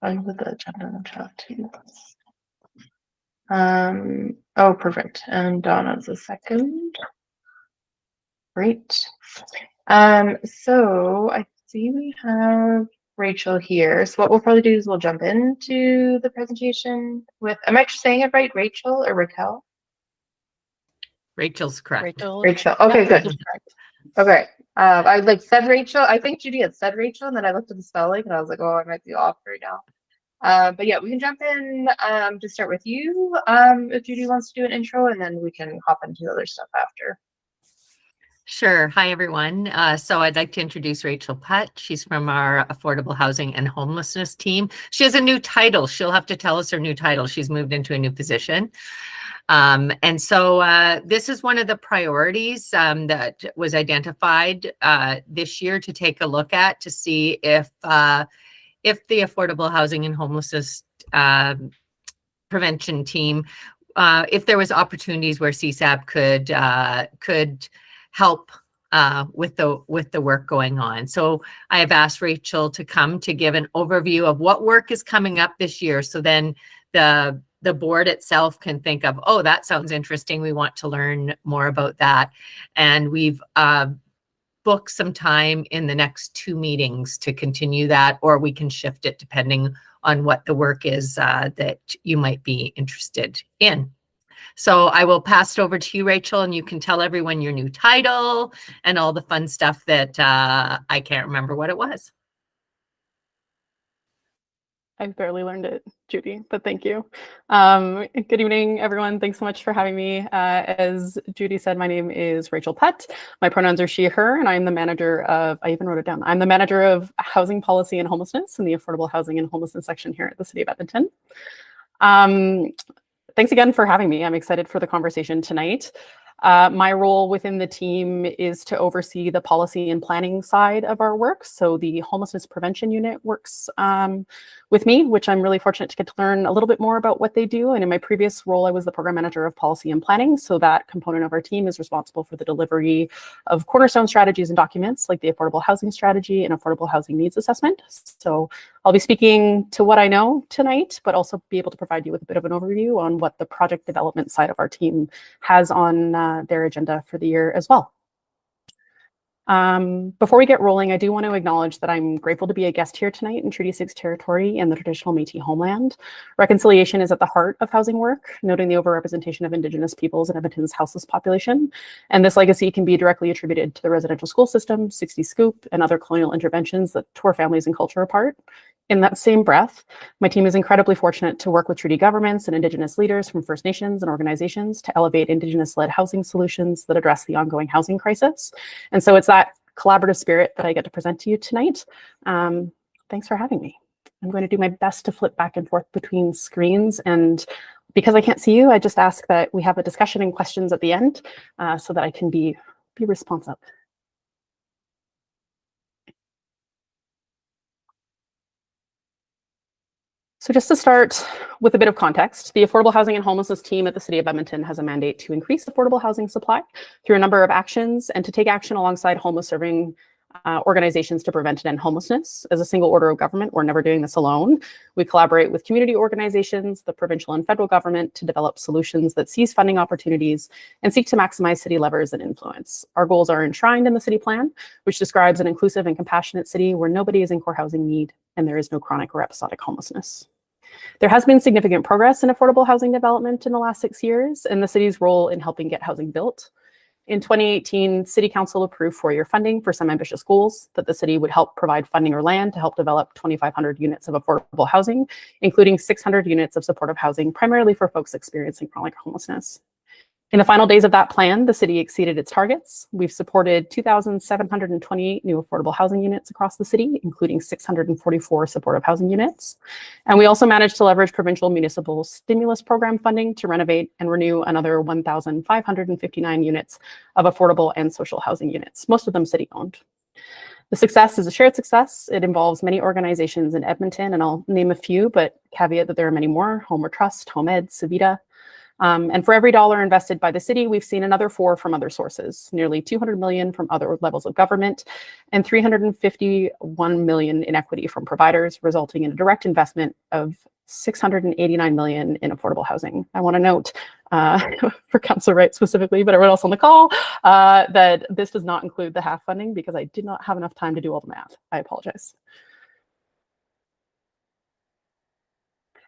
I'll put the agenda in the chat too. Oh, perfect. And Donna's a second. Great. So I see we have Rachel here. So what we'll probably do is we'll jump into the presentation with, am I saying it right, Rachel or Raquel? Rachel's correct. Rachel. Okay, good. Okay. I like said Rachel. I think Judy had said Rachel, and then I looked at the spelling and I was like, oh, I might be off right now. But yeah, we can jump in to start with you if Judy wants to do an intro, and then we can hop into the other stuff after. Sure. Hi, everyone. So I'd like to introduce Rachel Putt. She's from our Affordable Housing and Homelessness team. She has a new title. She'll have to tell us her new title. She's moved into a new position. And so this is one of the priorities that was identified this year to take a look at to see if the Affordable Housing and Homelessness prevention team, if there was opportunities where CSAB could help with the work going on. So I have asked Rachel to come to give an overview of what work is coming up this year. So then the board itself can think of, oh, that sounds interesting. We want to learn more about that. And we've booked some time in the next 2 meetings to continue that, or we can shift it depending on what the work is that you might be interested in. So I will pass it over to you, Rachel, and you can tell everyone your new title and all the fun stuff that I can't remember what it was. I barely learned it, Judy, but thank you. Good evening, everyone. Thanks so much for having me. As Judy said, my name is Rachel Putt. My pronouns are she, her, and I'm the manager of, I even wrote it down, I'm the manager of housing policy and homelessness in the Affordable Housing and Homelessness section here at the City of Edmonton. Thanks again for having me. I'm excited for the conversation tonight. My role within the team is to oversee the policy and planning side of our work. So the homelessness prevention unit works with me, which I'm really fortunate to get to learn a little bit more about what they do. And in my previous role, I was the program manager of policy and planning. So that component of our team is responsible for the delivery of cornerstone strategies and documents like the Affordable Housing Strategy and Affordable Housing Needs Assessment. So I'll be speaking to what I know tonight, but also be able to provide you with a bit of an overview on what the project development side of our team has on their agenda for the year as well. Before we get rolling, I do want to acknowledge that I'm grateful to be a guest here tonight in Treaty 6 territory and the traditional Métis homeland. Reconciliation is at the heart of housing work, noting the overrepresentation of Indigenous peoples in Edmonton's houseless population. And this legacy can be directly attributed to the residential school system, 60 Scoop, and other colonial interventions that tore families and culture apart. In that same breath, my team is incredibly fortunate to work with treaty governments and Indigenous leaders from First Nations and organizations to elevate Indigenous-led housing solutions that address the ongoing housing crisis. And so it's that collaborative spirit that I get to present to you tonight. Thanks for having me. I'm going to do my best to flip back and forth between screens. And because I can't see you, I just ask that we have a discussion and questions at the end so that I can be responsive. So just to start with a bit of context, the Affordable Housing and Homelessness team at the City of Edmonton has a mandate to increase affordable housing supply through a number of actions and to take action alongside homeless serving organizations to prevent and end homelessness. As a single order of government, we're never doing this alone. We collaborate with community organizations, the provincial and federal government to develop solutions that seize funding opportunities and seek to maximize city levers and influence. Our goals are enshrined in the city plan, which describes an inclusive and compassionate city where nobody is in core housing need and there is no chronic or episodic homelessness. There has been significant progress in affordable housing development in the last 6 years and the city's role in helping get housing built. In 2018, City Council approved 4-year funding for some ambitious goals that the city would help provide funding or land to help develop 2,500 units of affordable housing, including 600 units of supportive housing, primarily for folks experiencing chronic homelessness. In the final days of that plan, the city exceeded its targets. We've supported 2,728 new affordable housing units across the city, including 644 supportive housing units. And we also managed to leverage provincial municipal stimulus program funding to renovate and renew another 1,559 units of affordable and social housing units, most of them city-owned. The success is a shared success. It involves many organizations in Edmonton, and I'll name a few, but caveat that there are many more: Home or Trust, Home Ed, Savita, And for every dollar invested by the city, we've seen another 4 from other sources, nearly 200 million from other levels of government, and 351 million in equity from providers, resulting in a direct investment of 689 million in affordable housing. I want to note for Councillor Wright specifically, but everyone else on the call, that this does not include the half funding because I did not have enough time to do all the math. I apologize.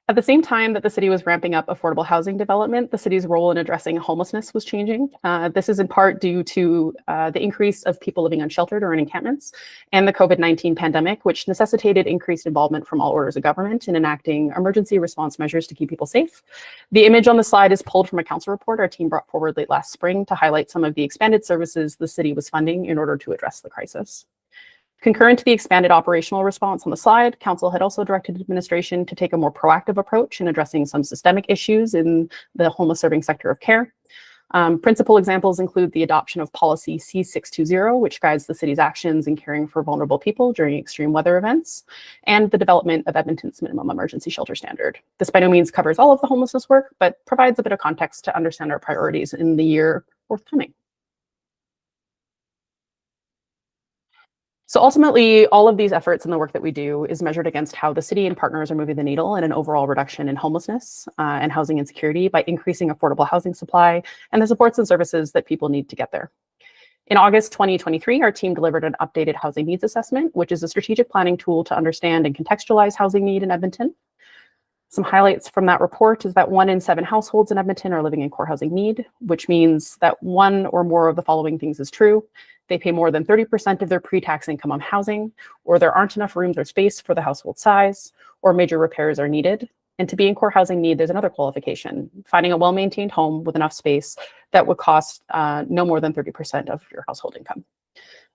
At the same time that the city was ramping up affordable housing development, the city's role in addressing homelessness was changing. This is in part due to the increase of people living unsheltered or in encampments and the COVID-19 pandemic, which necessitated increased involvement from all orders of government in enacting emergency response measures to keep people safe. The image on the slide is pulled from a council report our team brought forward late last spring to highlight some of the expanded services the city was funding in order to address the crisis. Concurrent to the expanded operational response on the slide, Council had also directed administration to take a more proactive approach in addressing some systemic issues in the homeless serving sector of care. Principal examples include the adoption of policy C620, which guides the city's actions in caring for vulnerable people during extreme weather events, and the development of Edmonton's minimum emergency shelter standard. This by no means covers all of the homelessness work, but provides a bit of context to understand our priorities in the year forthcoming. So ultimately, all of these efforts and the work that we do is measured against how the city and partners are moving the needle in an overall reduction in homelessness and housing insecurity by increasing affordable housing supply and the supports and services that people need to get there. In August 2023, our team delivered an updated housing needs assessment, which is a strategic planning tool to understand and contextualize housing need in Edmonton. Some highlights from that report is that 1 in 7 households in Edmonton are living in core housing need, which means that one or more of the following things is true. They pay more than 30% of their pre-tax income on housing, or there aren't enough rooms or space for the household size, or major repairs are needed. And to be in core housing need, there's another qualification, finding a well-maintained home with enough space that would cost no more than 30% of your household income.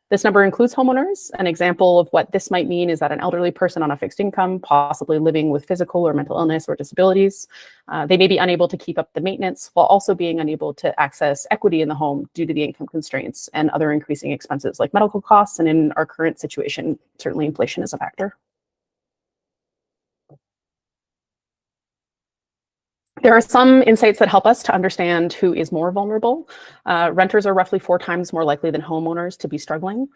This number includes homeowners. An example of what this might mean is that an elderly person on a fixed income, possibly living with physical or mental illness or disabilities, they may be unable to keep up the maintenance while also being unable to access equity in the home due to the income constraints and other increasing expenses like medical costs. And in our current situation, certainly inflation is a factor. There are some insights that help us to understand who is more vulnerable. Renters are roughly 4 times more likely than homeowners to be struggling.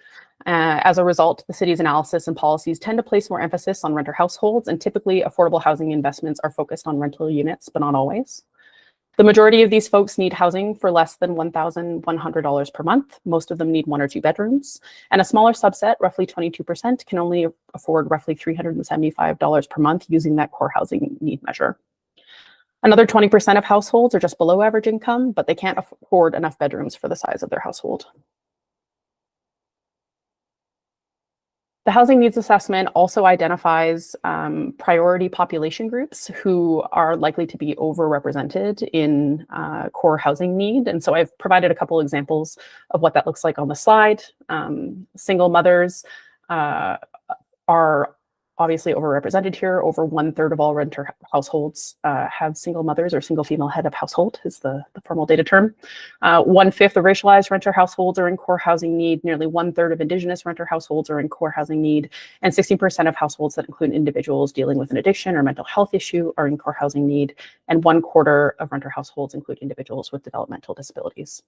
As a result, the city's analysis and policies tend to place more emphasis on renter households, and typically affordable housing investments are focused on rental units, but not always. The majority of these folks need housing for less than $1,100 per month. Most of them need 1 or 2 bedrooms, and a smaller subset, roughly 22%, can only afford roughly $375 per month using that core housing need measure. Another 20% of households are just below average income, but they can't afford enough bedrooms for the size of their household. The housing needs assessment also identifies priority population groups who are likely to be overrepresented in core housing need. And so I've provided a couple examples of what that looks like on the slide. Single mothers are obviously overrepresented here. Over 1/3 of all renter households have single mothers or single female head of household is the formal data term. 1/5 of racialized renter households are in core housing need. Nearly 1/3 of Indigenous renter households are in core housing need. And 16% of households that include individuals dealing with an addiction or mental health issue are in core housing need. And 1/4 of renter households include individuals with developmental disabilities.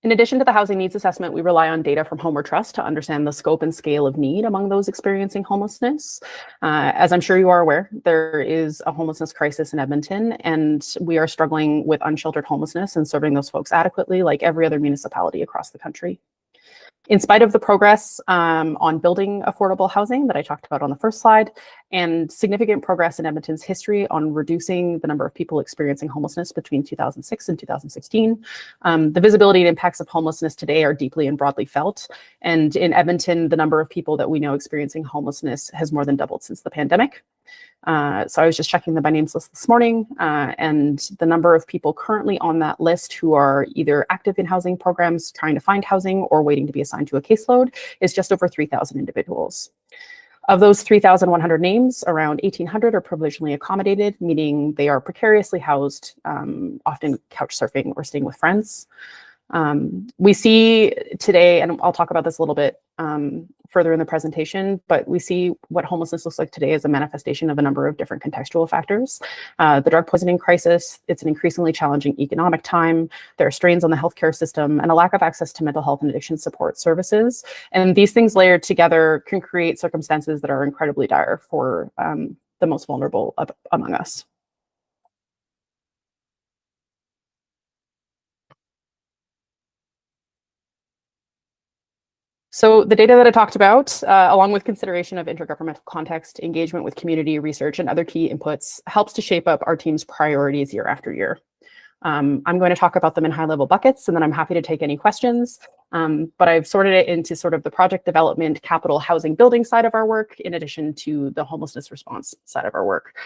In addition to the housing needs assessment, we rely on data from Homer Trust to understand the scope and scale of need among those experiencing homelessness. As I'm sure you are aware, there is a homelessness crisis in Edmonton, and we are struggling with unsheltered homelessness and serving those folks adequately, like every other municipality across the country. In spite of the progress on building affordable housing that I talked about on the first slide, and significant progress in Edmonton's history on reducing the number of people experiencing homelessness between 2006 and 2016, the visibility and impacts of homelessness today are deeply and broadly felt. And in Edmonton, the number of people that we know experiencing homelessness has more than doubled since the pandemic. So I was just checking the by names list this morning, and the number of people currently on that list who are either active in housing programs, trying to find housing, or waiting to be assigned to a caseload is just over 3,000 individuals. Of those 3,100 names, around 1,800 are provisionally accommodated, meaning they are precariously housed, often couch surfing or staying with friends. We see today, and I'll talk about this a little bit further in the presentation, but we see what homelessness looks like today as a manifestation of a number of different contextual factors. The drug poisoning crisis, it's an increasingly challenging economic time, there are strains on the healthcare system, and a lack of access to mental health and addiction support services. And these things layered together can create circumstances that are incredibly dire for the most vulnerable among us. So the data that I talked about, along with consideration of intergovernmental context, engagement with community research, and other key inputs, helps to shape up our team's priorities year after year. I'm going to talk about them in high-level buckets, and then I'm happy to take any questions. But I've sorted it into sort of the project development, capital, housing, building side of our work, in addition to the homelessness response side of our work.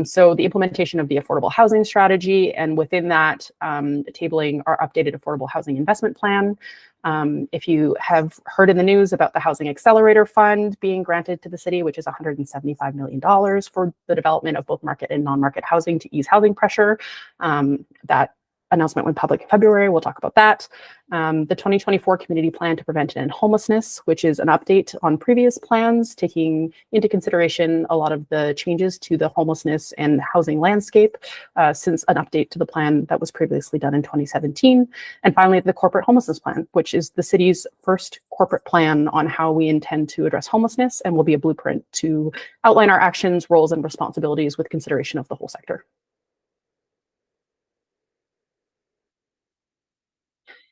So the implementation of the affordable housing strategy, and within that, tabling our updated affordable housing investment plan. If you have heard in the news about the Housing Accelerator Fund being granted to the city, which is $175 million for the development of both market and non-market housing to ease housing pressure. That announcement went public in February. We'll talk about that. The 2024 Community Plan to Prevent and End Homelessness, which is an update on previous plans, taking into consideration a lot of the changes to the homelessness and housing landscape since an update to the plan that was previously done in 2017. And finally, the Corporate Homelessness Plan, which is the city's first corporate plan on how we intend to address homelessness and will be a blueprint to outline our actions, roles, and responsibilities with consideration of the whole sector.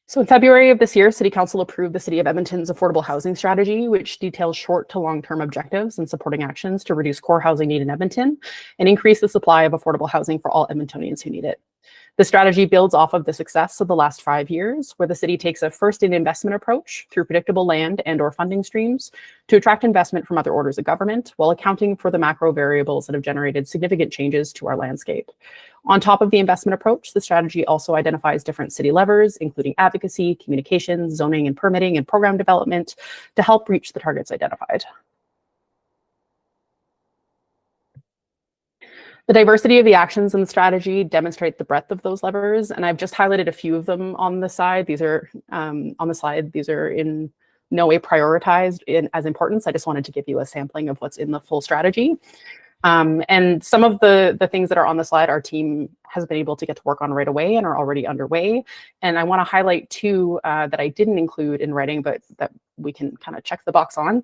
So in February of this year, City Council approved the City of Edmonton's affordable housing strategy, which details short to long-term objectives and supporting actions to reduce core housing need in Edmonton and increase the supply of affordable housing for all Edmontonians who need it. The strategy builds off of the success of the last 5 years, where the city takes a first-in investment approach through predictable land and/or funding streams to attract investment from other orders of government, while accounting for the macro variables that have generated significant changes to our landscape. On top of the investment approach, the strategy also identifies different city levers, including advocacy, communications, zoning and permitting, and program development to help reach the targets identified. The diversity of the actions in the strategy demonstrate the breadth of those levers, and I've just highlighted a few of them on the side. These are on the slide. These are in no way prioritized as importance. I just wanted to give you a sampling of what's in the full strategy. And some of the things that are on the slide, our team has been able to get to work on right away and are already underway. And I want to highlight two that I didn't include in writing, but that we can kind of check the box on.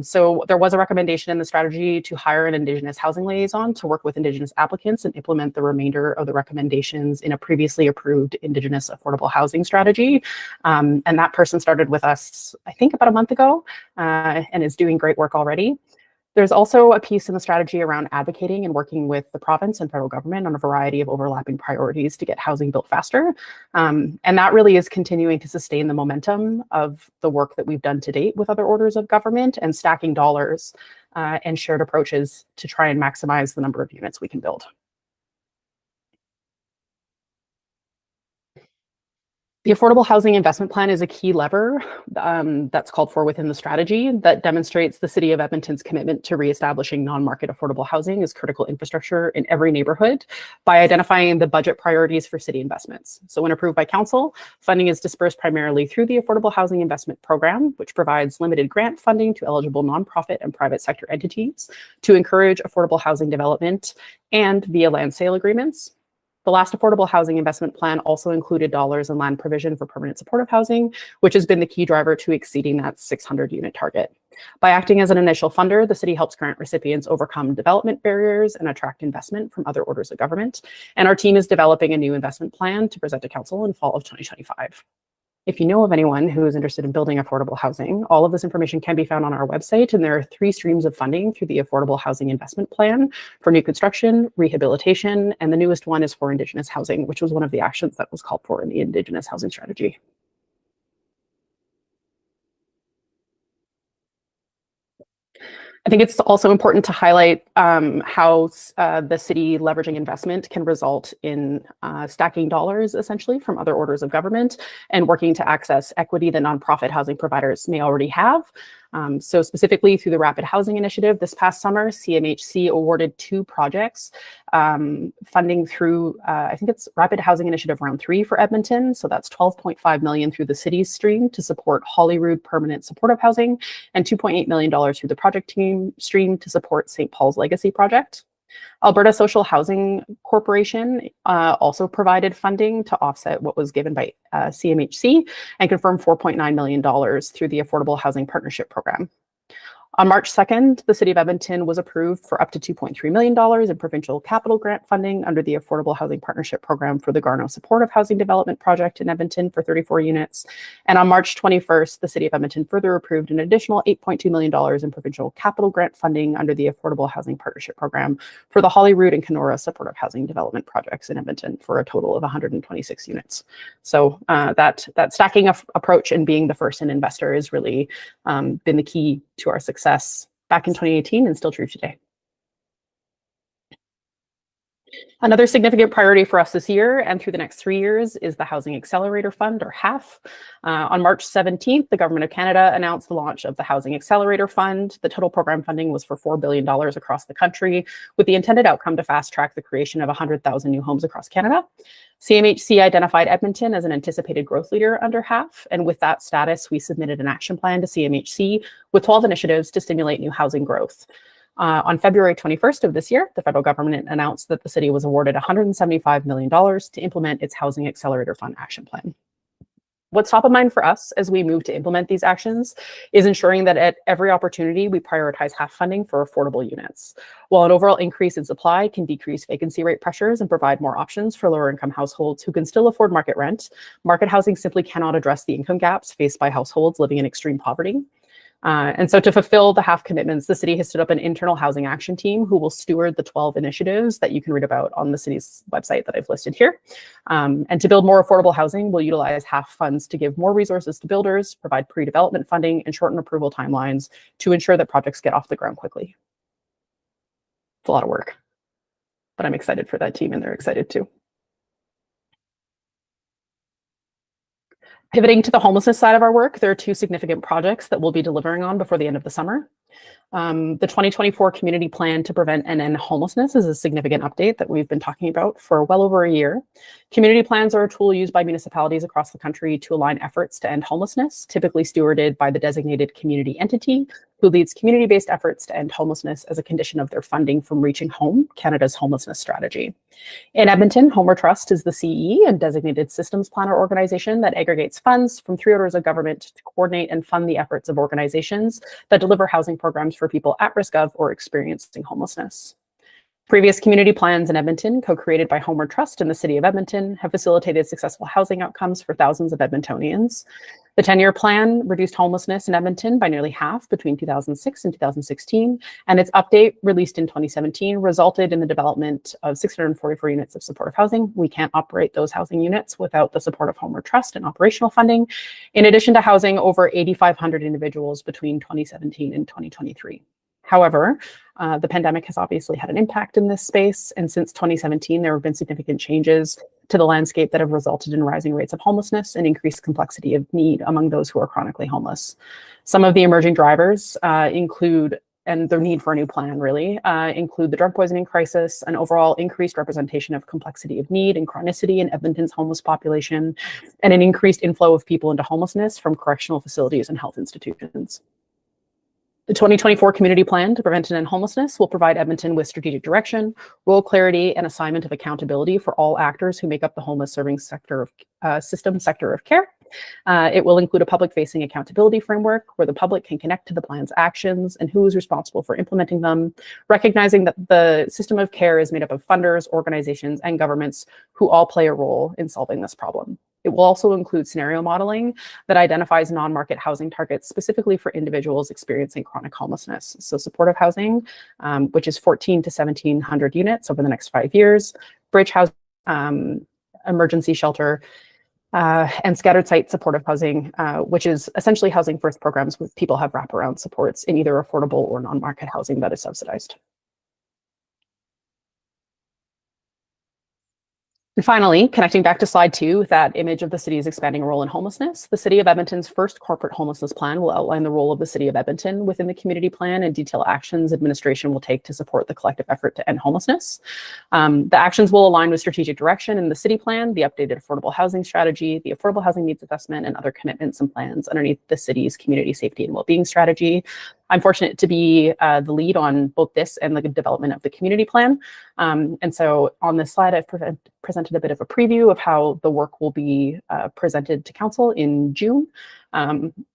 So there was a recommendation in the strategy to hire an Indigenous housing liaison to work with Indigenous applicants and implement the remainder of the recommendations in a previously approved Indigenous affordable housing strategy. And that person started with us, I think, about a month ago and is doing great work already. There's also a piece in the strategy around advocating and working with the province and federal government on a variety of overlapping priorities to get housing built faster. And that really is continuing to sustain the momentum of the work that we've done to date with other orders of government and stacking dollars and shared approaches to try and maximize the number of units we can build. The Affordable Housing Investment Plan is a key lever that's called for within the strategy that demonstrates the City of Edmonton's commitment to reestablishing non-market affordable housing as critical infrastructure in every neighborhood by identifying the budget priorities for city investments. So when approved by council, funding is dispersed primarily through the Affordable Housing Investment Program, which provides limited grant funding to eligible nonprofit and private sector entities to encourage affordable housing development and via land sale agreements. The last Affordable Housing Investment Plan also included dollars in land provision for permanent supportive housing, which has been the key driver to exceeding that 600 unit target. By acting as an initial funder, the city helps grant recipients overcome development barriers and attract investment from other orders of government. And our team is developing a new investment plan to present to council in fall of 2025. If you know of anyone who is interested in building affordable housing, all of this information can be found on our website, and there are 3 streams of funding through the Affordable Housing Investment Plan for new construction, rehabilitation, and the newest one is for Indigenous housing, which was one of the actions that was called for in the Indigenous housing strategy. I think it's also important to highlight how the city leveraging investment can result in stacking dollars essentially from other orders of government and working to access equity that nonprofit housing providers may already have. So specifically through the Rapid Housing Initiative, this past summer, CMHC awarded 2 projects funding through, I think it's Rapid Housing Initiative Round 3 for Edmonton. So that's $12.5 million through the city's stream to support Holyrood permanent supportive housing and $2.8 million through the project team stream to support St. Paul's Legacy project. Alberta Social Housing Corporation also provided funding to offset what was given by CMHC and confirmed $4.9 million through the Affordable Housing Partnership Program. On March 2nd, the City of Edmonton was approved for up to $2.3 million in provincial capital grant funding under the Affordable Housing Partnership Program for the Garneau Supportive Housing Development Project in Edmonton for 34 units. And on March 21st, the City of Edmonton further approved an additional $8.2 million in provincial capital grant funding under the Affordable Housing Partnership Program for the Holyrood and Kenora Supportive Housing Development Projects in Edmonton for a total of 126 units. So that stacking approach and being the first in investor has really been the key to our success back in 2018 and still true today. Another significant priority for us this year and through the next 3 years is the Housing Accelerator Fund, or HAF. On March 17th, the Government of Canada announced the launch of the Housing Accelerator Fund. The total program funding was for $4 billion across the country, with the intended outcome to fast track the creation of 100,000 new homes across Canada. CMHC identified Edmonton as an anticipated growth leader under HAF, and with that status, we submitted an action plan to CMHC with 12 initiatives to stimulate new housing growth. On February 21st of this year, the federal government announced that the city was awarded $175 million to implement its Housing Accelerator Fund action plan. What's top of mind for us as we move to implement these actions is ensuring that at every opportunity, we prioritize HAF funding for affordable units. While an overall increase in supply can decrease vacancy rate pressures and provide more options for lower income households who can still afford market rent, market housing simply cannot address the income gaps faced by households living in extreme poverty. And so to fulfill the HAF commitments, the city has stood up an internal housing action team who will steward the 12 initiatives that you can read about on the city's website that I've listed here. And to build more affordable housing, we'll utilize HAF funds to give more resources to builders, provide pre-development funding, and shorten approval timelines to ensure that projects get off the ground quickly. It's a lot of work, but I'm excited for that team and they're excited too. Pivoting to the homelessness side of our work, there are 2 significant projects that we'll be delivering on before the end of the summer. The 2024 Community Plan to Prevent and End Homelessness is a significant update that we've been talking about for well over a year. Community plans are a tool used by municipalities across the country to align efforts to end homelessness, typically stewarded by the designated community entity who leads community-based efforts to end homelessness as a condition of their funding from Reaching Home, Canada's homelessness strategy. In Edmonton, Homer Trust is the CE and designated systems planner organization that aggregates funds from 3 orders of government to coordinate and fund the efforts of organizations that deliver housing programs for people at risk of or experiencing homelessness. Previous community plans in Edmonton, co-created by Homer Trust and the City of Edmonton, have facilitated successful housing outcomes for thousands of Edmontonians. The 10-year plan reduced homelessness in Edmonton by nearly half between 2006 and 2016, and its update, released in 2017, resulted in the development of 644 units of supportive housing. We can't operate those housing units without the support of Homer Trust and operational funding, in addition to housing over 8,500 individuals between 2017 and 2023. However, the pandemic has obviously had an impact in this space, and since 2017, there have been significant changes to the landscape that have resulted in rising rates of homelessness and increased complexity of need among those who are chronically homeless. Some of the emerging drivers include, and the need for a new plan really, include the drug poisoning crisis, an overall increased representation of complexity of need and chronicity in Edmonton's homeless population, and an increased inflow of people into homelessness from correctional facilities and health institutions. The 2024 Community Plan to Prevent and End Homelessness will provide Edmonton with strategic direction, role clarity, and assignment of accountability for all actors who make up the homeless serving sector of care. It will include a public-facing accountability framework where the public can connect to the plan's actions and who is responsible for implementing them, recognizing that the system of care is made up of funders, organizations, and governments who all play a role in solving this problem. It will also include scenario modeling that identifies non-market housing targets specifically for individuals experiencing chronic homelessness. So supportive housing, which is 1,400 to 1,700 units over the next 5 years, bridge housing, emergency shelter, and scattered site supportive housing, which is essentially housing first programs with people have wraparound supports in either affordable or non-market housing that is subsidized. And finally, connecting back to slide 2 with that image of the city's expanding role in homelessness, the City of Edmonton's first corporate homelessness plan will outline the role of the City of Edmonton within the community plan and detail actions administration will take to support the collective effort to end homelessness. The actions will align with strategic direction in the city plan, the updated affordable housing strategy, the affordable housing needs assessment, and other commitments and plans underneath the city's community safety and well-being strategy. I'm fortunate to be the lead on both this and the development of the community plan. And so on this slide, I've presented a bit of a preview of how the work will be presented to council in June.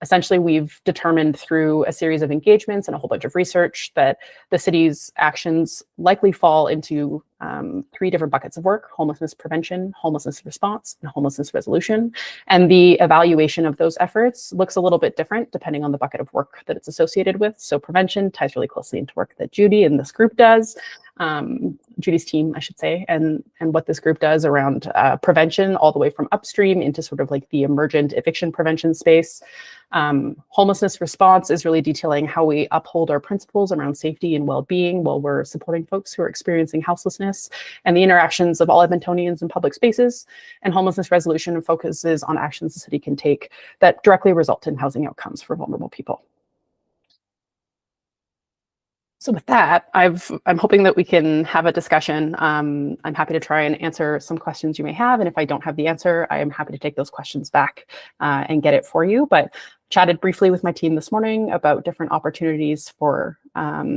Essentially, we've determined through a series of engagements and a whole bunch of research that the city's actions likely fall into 3 different buckets of work: homelessness prevention, homelessness response, and homelessness resolution. And the evaluation of those efforts looks a little bit different depending on the bucket of work that it's associated with. So prevention ties really closely into work that Judy and this group does. Judy's team, I should say, and what this group does around prevention all the way from upstream into sort of like the emergent eviction prevention space. Homelessness response is really detailing how we uphold our principles around safety and well-being while we're supporting folks who are experiencing houselessness and the interactions of all Edmontonians in public spaces. And homelessness resolution focuses on actions the city can take that directly result in housing outcomes for vulnerable people. So with that, I'm hoping that we can have a discussion. I'm happy to try and answer some questions you may have. And if I don't have the answer, I am happy to take those questions back and get it for you. But chatted briefly with my team this morning about different opportunities for, I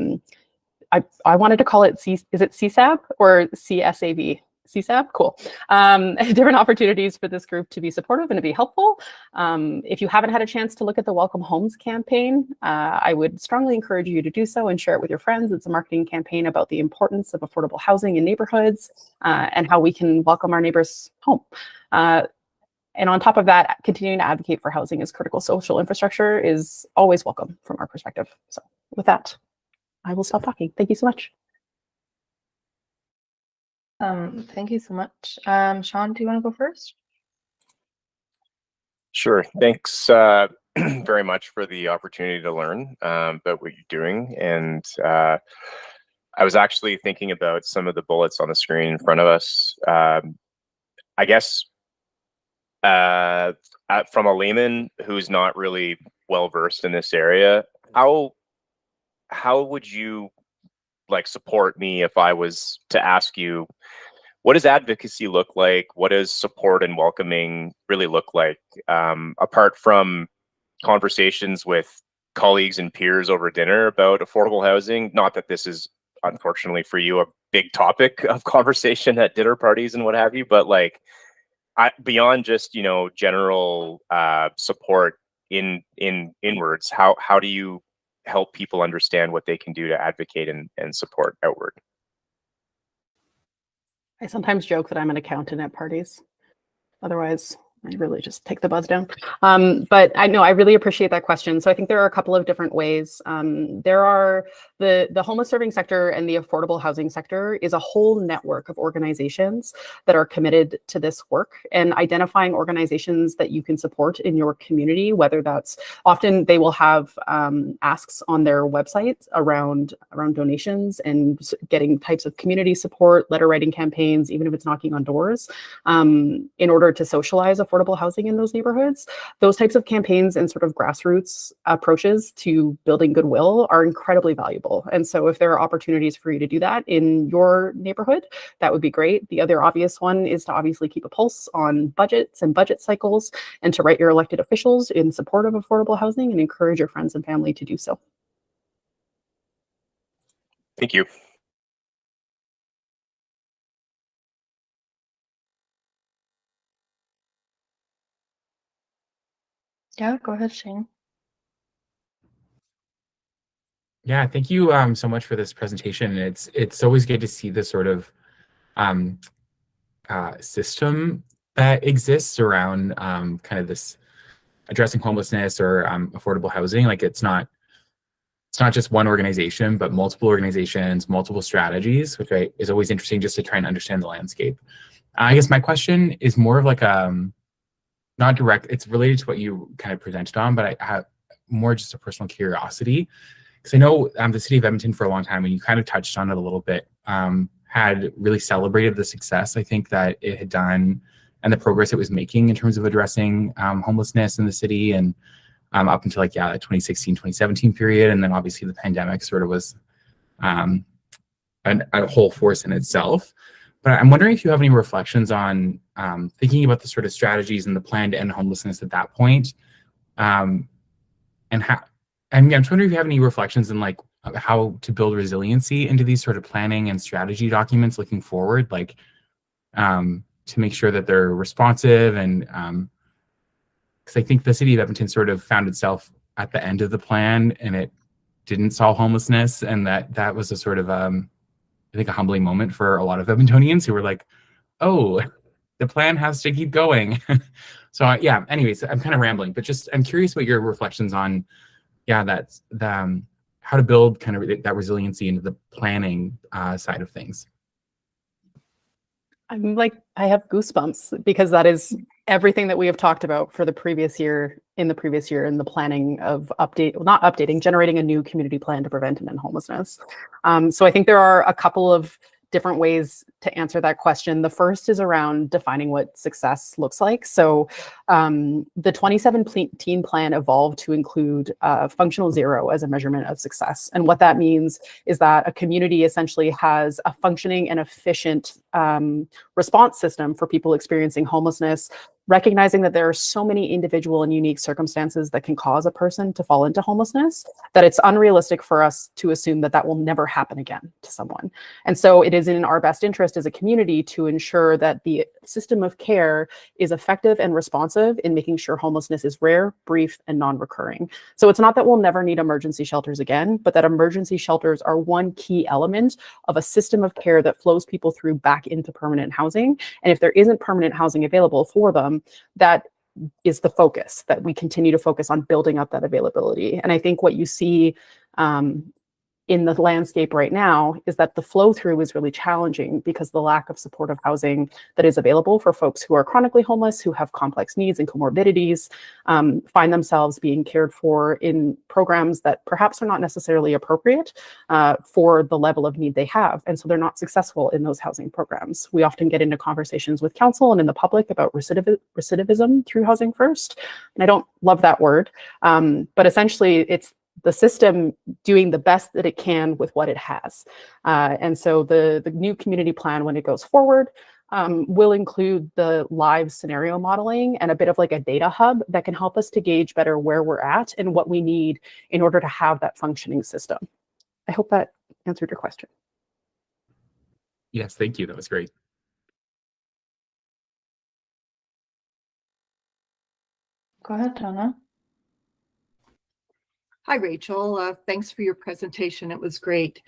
wanted to call it, is it CSAB or CSAB? CSAB, cool. Different opportunities for this group to be supportive and to be helpful. If you haven't had a chance to look at the Welcome Homes campaign, I would strongly encourage you to do so and share it with your friends. It's a marketing campaign about the importance of affordable housing in neighborhoods and how we can welcome our neighbors home. And on top of that, continuing to advocate for housing as critical social infrastructure is always welcome from our perspective. So with that, I will stop talking. Thank you so much. Thank you so much. Sean, do you want to go first? Sure. Thanks very much for the opportunity to learn about what you're doing. And I was actually thinking about some of the bullets on the screen in front of us. I guess from a layman who's not really well versed in this area, how would you support me if I was to ask you, what does advocacy look like? What does support and welcoming really look like? Apart from conversations with colleagues and peers over dinner about affordable housing, not that this is, unfortunately for you, a big topic of conversation at dinner parties and what have you, but beyond just, general support inwards, how do you help people understand what they can do to advocate and support outward? I sometimes joke that I'm an accountant at parties. Otherwise, I really just take the buzz down. But I know I really appreciate that question. So I think there are a couple of different ways. There are the homeless serving sector and the affordable housing sector is a whole network of organizations that are committed to this work, and identifying organizations that you can support in your community, whether that's often they will have asks on their websites around donations and getting types of community support, letter writing campaigns, even if it's knocking on doors, in order to socialize affordable housing in those neighborhoods. Those types of campaigns and sort of grassroots approaches to building goodwill are incredibly valuable. And so if there are opportunities for you to do that in your neighborhood, that would be great. The other obvious one is to obviously keep a pulse on budgets and budget cycles, and to write your elected officials in support of affordable housing and encourage your friends and family to do so. Thank you. Yeah, go ahead, Shane. Yeah, thank you so much for this presentation. It's always good to see the sort of system that exists around kind of this addressing homelessness or affordable housing. Like it's not just one organization, but multiple organizations, multiple strategies, which is always interesting just to try and understand the landscape. I guess my question is more of like not direct. It's related to what you kind of presented on, but I have more just a personal curiosity. Because I know the city of Edmonton for a long time, and you kind of touched on it a little bit, had really celebrated the success I think that it had done and the progress it was making in terms of addressing homelessness in the city, and up until like, yeah, the 2016, 2017 period. And then obviously the pandemic sort of was a whole force in itself. But I'm wondering if you have any reflections on thinking about the sort of strategies and the plan to end homelessness at that point. And how, I'm just wondering if you have any reflections on like how to build resiliency into these sort of planning and strategy documents looking forward, like to make sure that they're responsive. And because I think the city of Edmonton sort of found itself at the end of the plan and it didn't solve homelessness. And that was a sort of, I think, a humbling moment for a lot of Edmontonians who were like, oh, the plan has to keep going. So yeah, anyways, I'm kind of rambling, but just, I'm curious about your reflections on, yeah, that's the, how to build kind of that resiliency into the planning side of things. I'm like, I have goosebumps because that is everything that we have talked about for the previous year, in the planning of generating a new community plan to prevent and end homelessness. So I think there are a couple of different ways to answer that question. The first is around defining what success looks like. So the 2017 plan evolved to include functional zero as a measurement of success. And what that means is that a community essentially has a functioning and efficient response system for people experiencing homelessness, recognizing that there are so many individual and unique circumstances that can cause a person to fall into homelessness, that it's unrealistic for us to assume that that will never happen again to someone. And so it is in our best interest as a community to ensure that the system of care is effective and responsive in making sure homelessness is rare, brief, and non-recurring. So it's not that we'll never need emergency shelters again, but that emergency shelters are one key element of a system of care that flows people through back into permanent housing. And if there isn't permanent housing available for them, that is the focus, that we continue to focus on building up that availability. And I think what you see in the landscape right now is that the flow through is really challenging because the lack of supportive housing that is available for folks who are chronically homeless, who have complex needs and comorbidities, find themselves being cared for in programs that perhaps are not necessarily appropriate for the level of need they have. And so they're not successful in those housing programs. We often get into conversations with council and in the public about recidivism through Housing First. And I don't love that word, but essentially it's the system doing the best that it can with what it has. And so the new community plan, when it goes forward, will include the live scenario modeling and a bit of like a data hub that can help us to gauge better where we're at and what we need in order to have that functioning system. I hope that answered your question. Yes, thank you. That was great. Go ahead, Donna. Hi, Rachel. Thanks for your presentation. It was great.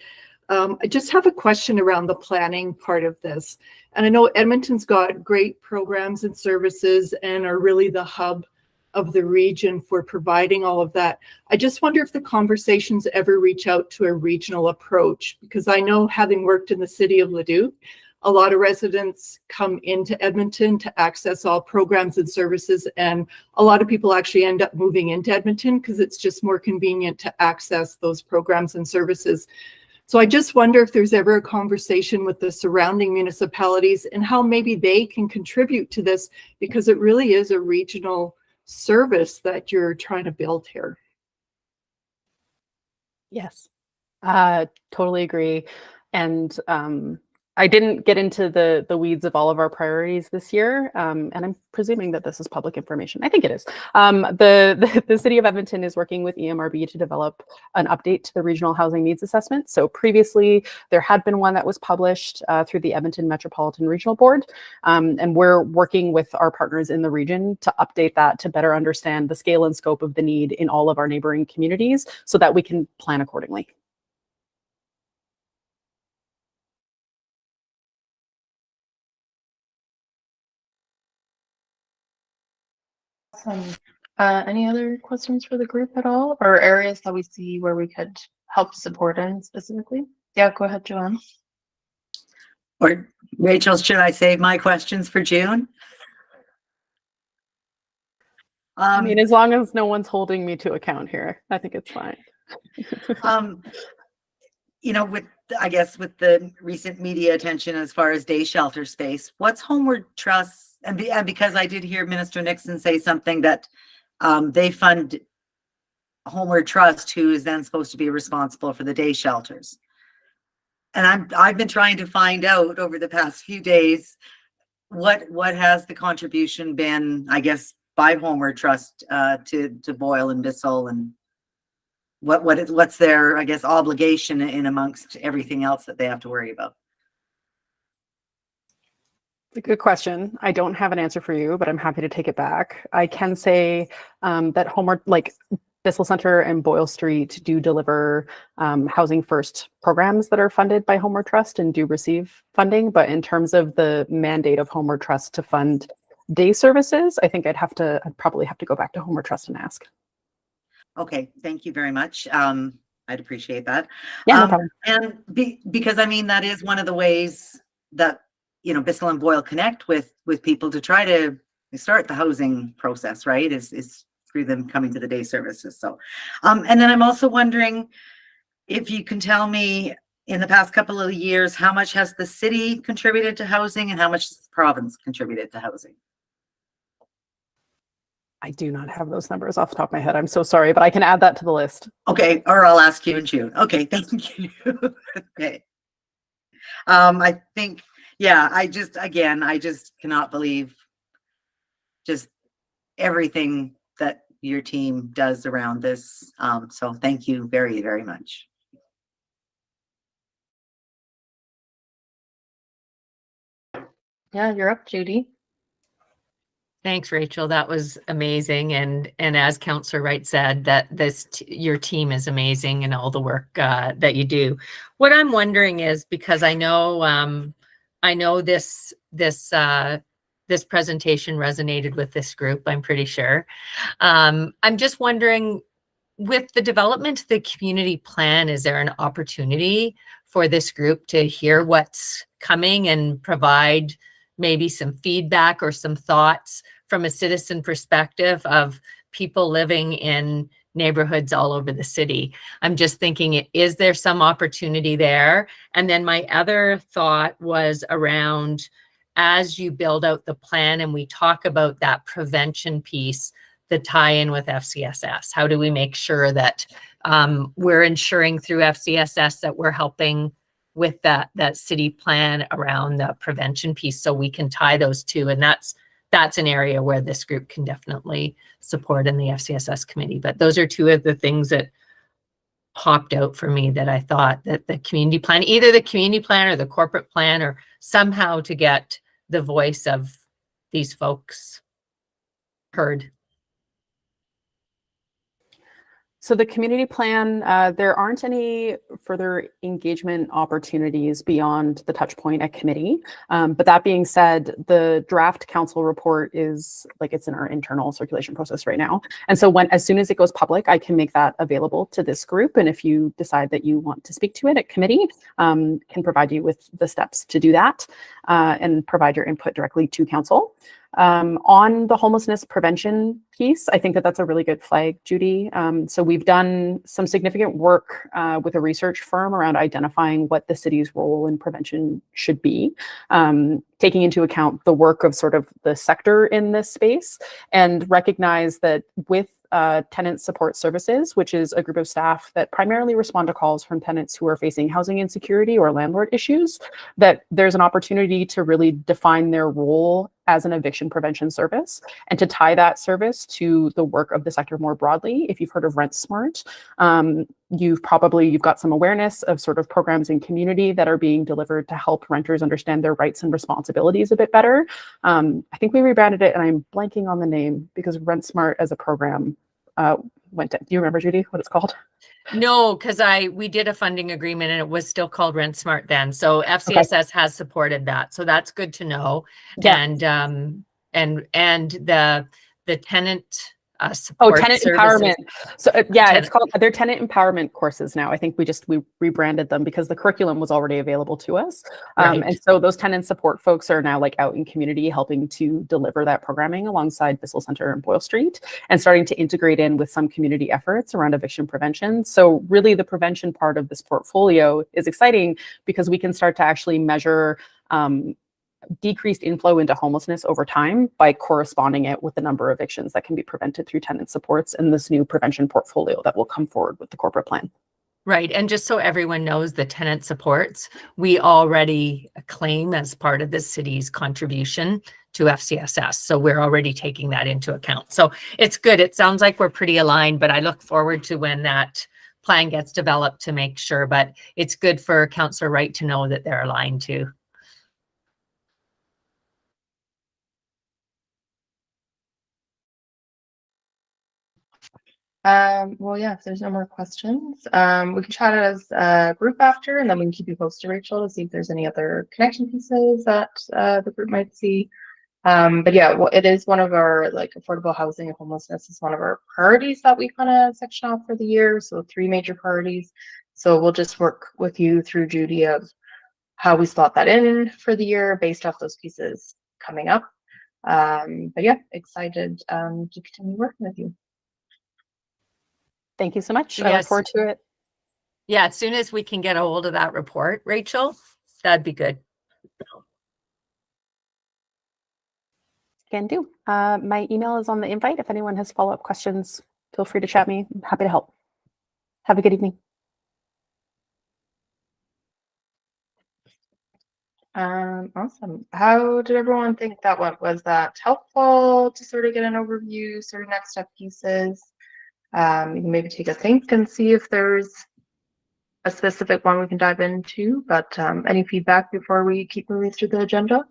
I just have a question around the planning part of this. And I know Edmonton's got great programs and services and are really the hub of the region for providing all of that. I just wonder if the conversations ever reach out to a regional approach, because I know, having worked in the city of Leduc, a lot of residents come into Edmonton to access all programs and services, and a lot of people actually end up moving into Edmonton because it's just more convenient to access those programs and services. So I just wonder if there's ever a conversation with the surrounding municipalities and how maybe they can contribute to this, because it really is a regional service that you're trying to build here. Yes, totally agree. And I didn't get into the weeds of all of our priorities this year, and I'm presuming that this is public information. I think it is. The City of Edmonton is working with EMRB to develop an update to the Regional Housing Needs Assessment. So previously, there had been one that was published through the Edmonton Metropolitan Regional Board, and we're working with our partners in the region to update that to better understand the scale and scope of the need in all of our neighboring communities so that we can plan accordingly. Awesome. Any other questions for the group at all, or areas that we see where we could help support in specifically? Yeah, go ahead, Joanne. Or Rachel, should I save my questions for June? I mean, as long as no one's holding me to account here, I think it's fine. you know, with, I guess, with the recent media attention as far as day shelter space, what's Homeward Trust? And because I did hear Minister Nixon say something that they fund Homeward Trust, who is then supposed to be responsible for the day shelters. And I've been trying to find out over the past few days what has the contribution been, I guess, by Homeward Trust to Boyle and Bissell, and what's their, I guess, obligation in amongst everything else that they have to worry about. A good question. I don't have an answer for you, but I'm happy to take it back. I can say that Homeward, like Bissell Center and Boyle Street, do deliver housing first programs that are funded by Homeward Trust and do receive funding. But in terms of the mandate of Homeward Trust to fund day services, I think I'd probably have to go back to Homeward Trust and ask. Okay, thank you very much. I'd appreciate that. Yeah, no problem. And because I mean, that is one of the ways that, you know, Bissell and Boyle connect with people to try to start the housing process, right? Is through them coming to the day services. So, and then I'm also wondering if you can tell me, in the past couple of years, how much has the city contributed to housing and how much has the province contributed to housing? I do not have those numbers off the top of my head. I'm so sorry, but I can add that to the list. Okay, or I'll ask you in June. Okay, thank you. Okay. I think, yeah, I just cannot believe just everything that your team does around this. So thank you very, very much. Yeah, you're up, Judy. Thanks, Rachel. That was amazing. And as Councillor Wright said, that your team is amazing and all the work that you do. What I'm wondering is, because I know this presentation resonated with this group, I'm pretty sure. I'm just wondering, with the development of the community plan, is there an opportunity for this group to hear what's coming and provide maybe some feedback or some thoughts from a citizen perspective of people living in neighborhoods all over the city? I'm just thinking, is there some opportunity there? And then my other thought was around, as you build out the plan and we talk about that prevention piece, the tie-in with FCSS, how do we make sure that we're ensuring through FCSS that we're helping with that city plan around the prevention piece, so we can tie those two? And that's an area where this group can definitely support in the FCSS committee. But those are two of the things that popped out for me, that I thought that the community plan, either the community plan or the corporate plan, or somehow to get the voice of these folks heard. So the community plan, there aren't any further engagement opportunities beyond the touch point at committee. But that being said, the draft council report is it's in our internal circulation process right now. And so as soon as it goes public, I can make that available to this group. And if you decide that you want to speak to it at committee, can provide you with the steps to do that and provide your input directly to council. On the homelessness prevention piece, I think that that's a really good flag, Judy. So we've done some significant work with a research firm around identifying what the city's role in prevention should be, taking into account the work of sort of the sector in this space, and recognize that with tenant support services, which is a group of staff that primarily respond to calls from tenants who are facing housing insecurity or landlord issues, that there's an opportunity to really define their role as an eviction prevention service, and to tie that service to the work of the sector more broadly. If you've heard of Rent Smart, you've got some awareness of sort of programs in community that are being delivered to help renters understand their rights and responsibilities a bit better. I think we rebranded it, and I'm blanking on the name because Rent Smart as a program went to, do you remember, Judy, what it's called? No, because we did a funding agreement and it was still called Rent Smart then. So FCSS has supported that. So that's good to know. Yeah. And the tenant Oh, support tenant services. empowerment. So yeah, it's Tenant- called, they're tenant empowerment courses now. I think we rebranded them because the curriculum was already available to us. Right. And so those tenant support folks are now like out in community helping to deliver that programming alongside Bissell Center and Boyle Street and starting to integrate in with some community efforts around eviction prevention. So really the prevention part of this portfolio is exciting because we can start to actually measure decreased inflow into homelessness over time by corresponding it with the number of evictions that can be prevented through tenant supports in this new prevention portfolio that will come forward with the corporate plan. Right. And just so everyone knows, the tenant supports, we already claim as part of the city's contribution to FCSS. So we're already taking that into account. So it's good. It sounds like we're pretty aligned, but I look forward to when that plan gets developed to make sure. But it's good for Councillor Wright to know that they're aligned too. Well, yeah, if there's no more questions, we can chat as a group after, and then we can keep you posted, Rachel, to see if there's any other connection pieces that the group might see. But yeah, well, it is one of our, like, affordable housing and homelessness is one of our priorities that we kind of section off for the year. So 3 major priorities. So we'll just work with you through, Judy, of how we slot that in for the year based off those pieces coming up. But yeah, excited to continue working with you. Thank you so much. I look Yes. forward to it. Yeah, as soon as we can get a hold of that report, Rachel, that'd be good. Can do. My email is on the invite. If anyone has follow-up questions, feel free to chat me. I'm happy to help. Have a good evening. Awesome. How did everyone think that went? Was that helpful to sort of get an overview, sort of next step pieces? You can maybe take a think and see if there's a specific one we can dive into, but any feedback before we keep moving through the agenda?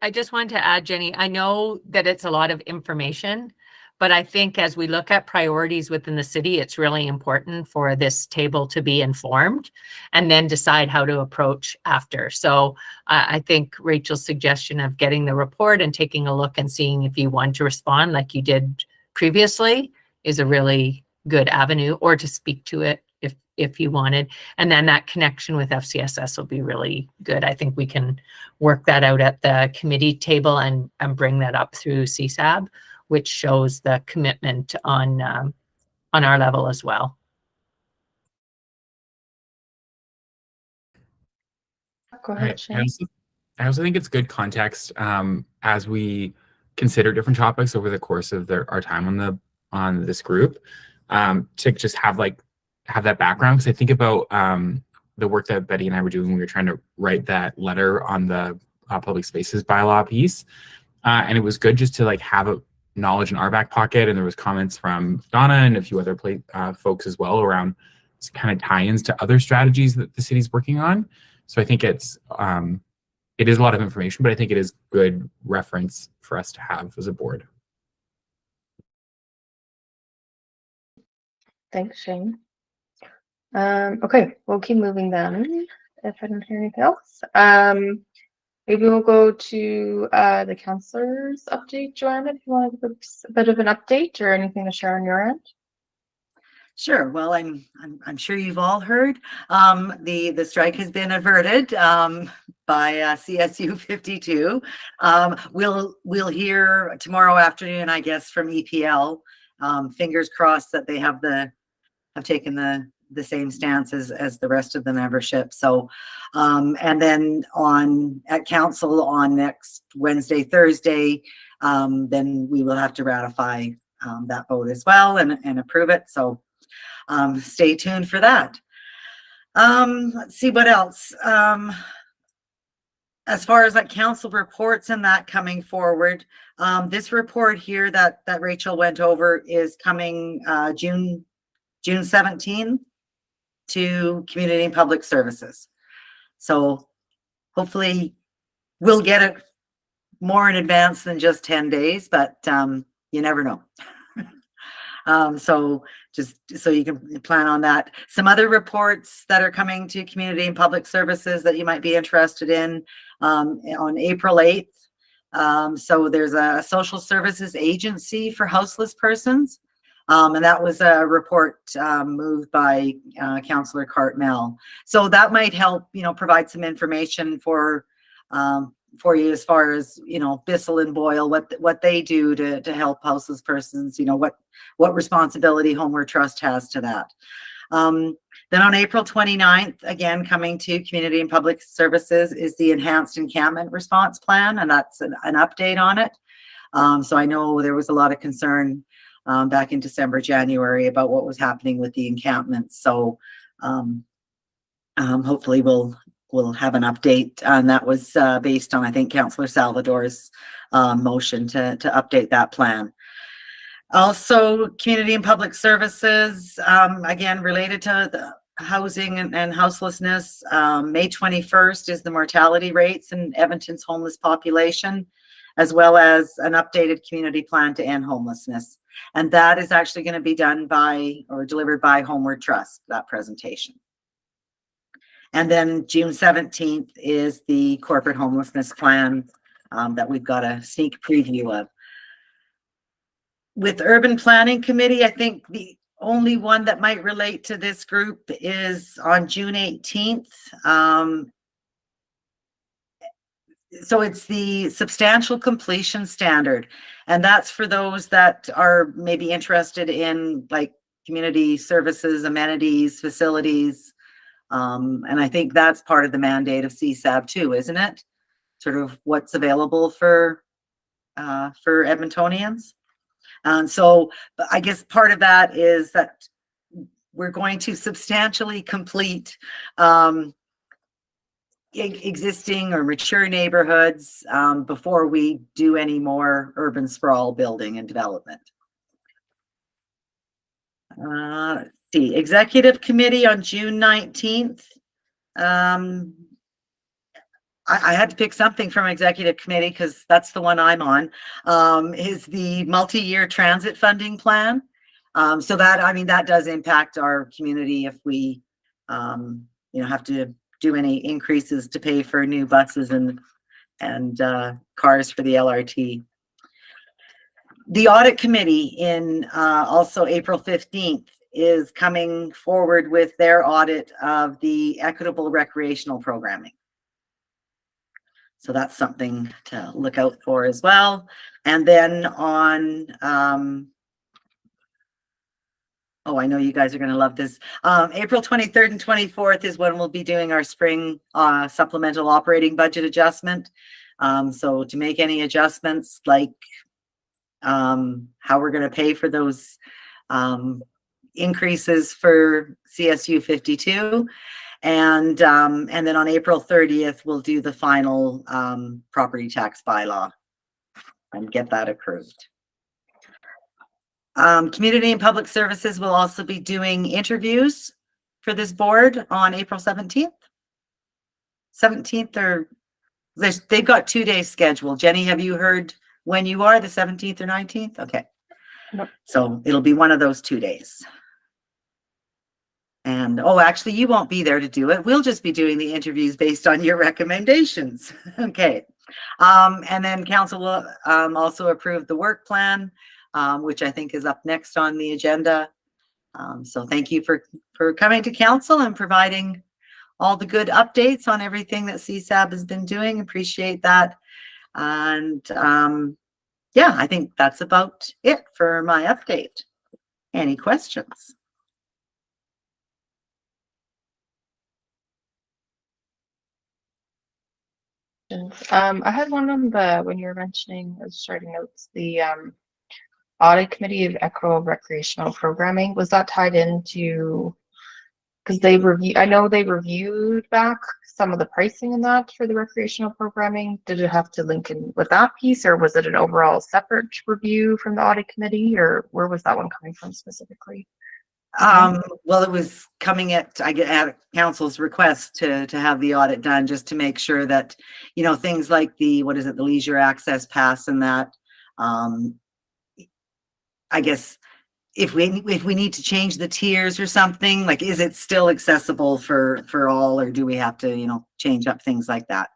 I just wanted to add, Jenny, I know that it's a lot of information, but I think as we look at priorities within the city, it's really important for this table to be informed and then decide how to approach after. So I think Rachel's suggestion of getting the report and taking a look and seeing if you want to respond like you did previously is a really good avenue, or to speak to it if you wanted. And then that connection with FCSS will be really good. I think we can work that out at the committee table and bring that up through CSAB, which shows the commitment on our level as well. Go ahead, Shane. I also think it's good context as we consider different topics over the course of our time on this group, to just have that background. Because I think about the work that Betty and I were doing when we were trying to write that letter on the public spaces bylaw piece, and it was good just to like have a knowledge in our back pocket. And there was comments from Donna and a few other folks as well around kind of tie-ins to other strategies that the city's working on. So I think it is a lot of information, but I think it is good reference for us to have as a board. Thanks, Shane. Okay, we'll keep moving then, if I don't hear anything else. Maybe we'll go to the councillors update. Joanna, if you want to give a bit of an update or anything to share on your end. Sure. Well, I'm sure you've all heard the strike has been averted by CSU 52. We'll hear tomorrow afternoon, I guess, from EPL. Fingers crossed that they have taken the same stance as the rest of the membership. So, and then at council on next Wednesday, Thursday, then we will have to ratify that vote as well and approve it. So stay tuned for that. Let's see what else. As far as like council reports and that coming forward, this report here that Rachel went over is coming June 17 to Community and Public Services. So hopefully we'll get it more in advance than just 10 days, but you never know. So just so you can plan on that. Some other reports that are coming to community and public services that you might be interested in on April 8th. So there's a social services agency for houseless persons. And that was a report moved by Councillor Cartmell. So that might help, provide some information for you as far as, Bissell and Boyle, what they do to help houseless persons, what responsibility Homeward Trust has to that. Then on April 29th, again, coming to Community and Public Services is the Enhanced Encampment Response Plan, and that's an update on it. So I know there was a lot of concern back in December, January about what was happening with the encampments. So hopefully we'll have an update, and that was based on, I think, Councillor Salvador's motion to update that plan. Also, Community and Public Services, again, related to the housing and houselessness. May 21st is the mortality rates in Edmonton's homeless population, as well as an updated community plan to end homelessness. And that is actually going to be done by or delivered by Homeward Trust, that presentation. And then June 17th is the corporate homelessness plan that we've got a sneak preview of. With Urban Planning Committee, I think the only one that might relate to this group is on June 18th. So it's the substantial completion standard. And that's for those that are maybe interested in like community services, amenities, facilities. And I think that's part of the mandate of CSAB too, isn't it? Sort of what's available for Edmontonians. And so I guess part of that is that we're going to substantially complete existing or mature neighborhoods before we do any more urban sprawl building and development. Let's see, Executive Committee on June 19th. I had to pick something from Executive Committee because that's the one I'm on, is the multi-year transit funding plan. So that, I mean, that does impact our community if we, have to do any increases to pay for new buses and cars for the LRT. The Audit Committee in also April 15th is coming forward with their audit of the equitable recreational programming. So that's something to look out for as well. And then on, oh, I know you guys are going to love this. April 23rd and 24th is when we'll be doing our spring supplemental operating budget adjustment. So to make any adjustments like how we're going to pay for those increases for CSU 52. And then on April 30th, we'll do the final property tax bylaw and get that approved. Community and Public Services will also be doing interviews for this board on April 17th. 17th, or they've got 2 days scheduled. Jenny, have you heard when you are, the 17th or 19th? Okay. Nope. So it'll be one of those 2 days. And, oh, actually, you won't be there to do it. We'll just be doing the interviews based on your recommendations. Okay. And then council will also approve the work plan, which I think is up next on the agenda. So thank you for coming to council and providing all the good updates on everything that CSAB has been doing. Appreciate that. And yeah, I think that's about it for my update. Any questions? I had one on when you were mentioning, I was starting notes, the Audit Committee of Equitable Recreational Programming. Was that tied into, because I know they reviewed back some of the pricing in that for the recreational programming. Did it have to link in with that piece, or was it an overall separate review from the Audit Committee, or where was that one coming from specifically? Well, it was coming at council's request to have the audit done, just to make sure that, things like the leisure access pass and that, I guess if we need to change the tiers or something, like, is it still accessible for all, or do we have to, change up things like that?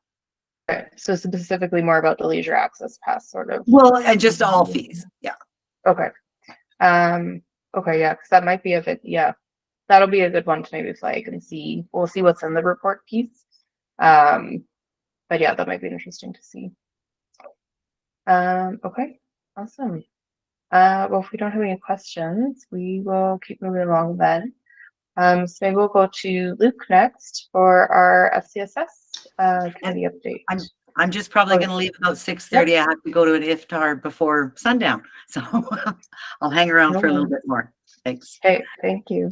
Okay, so specifically more about the leisure access pass, sort of. Well, and just all fees. Yeah. Okay. Okay, yeah, because that might be a bit, yeah, that'll be a good one to maybe flag and see. We'll see what's in the report piece. But yeah, that might be interesting to see. Okay, awesome. Well, if we don't have any questions, we will keep moving along then. So maybe we'll go to Luke next for our FCSS committee update. I'm just probably going to leave about 6:30. I have to go to an iftar before sundown, so I'll hang around for a little bit more. Thanks. Okay, thank you.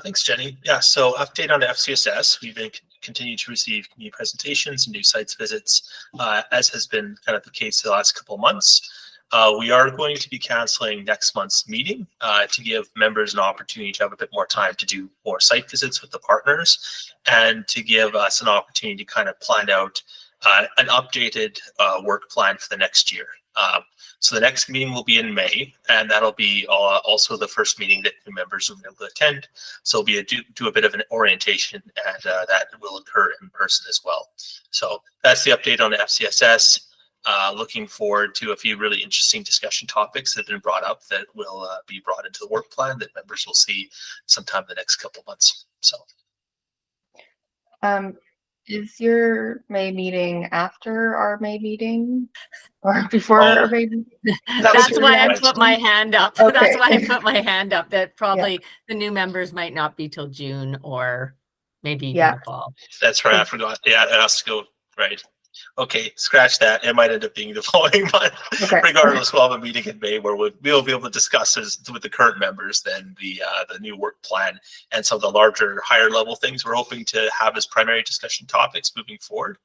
Thanks, Jenny. Yeah, so update on the FCSS. We've been continuing to receive community presentations and new sites visits, as has been kind of the case the last couple of months. We are going to be canceling next month's meeting to give members an opportunity to have a bit more time to do more site visits with the partners and to give us an opportunity to kind of plan out an updated work plan for the next year. So the next meeting will be in May, and that'll be also the first meeting that new members will be able to attend. So we'll do a bit of an orientation, and that will occur in person as well. So that's the update on the FCSS. Looking forward to a few really interesting discussion topics that have been brought up that will be brought into the work plan that members will see sometime in the next couple of months. So. Is your May meeting after our May meeting or before our May meeting? That's why I put my hand up. Okay. That's why I put my hand up, that probably the new members might not be till June or maybe even the fall. That's right. I forgot. Yeah, it has to go right. Okay, scratch that. It might end up being the following month. Okay. Regardless, we'll have a meeting in May where we'll be able to discuss with the current members then the new work plan and some of the larger, higher level things we're hoping to have as primary discussion topics moving forward.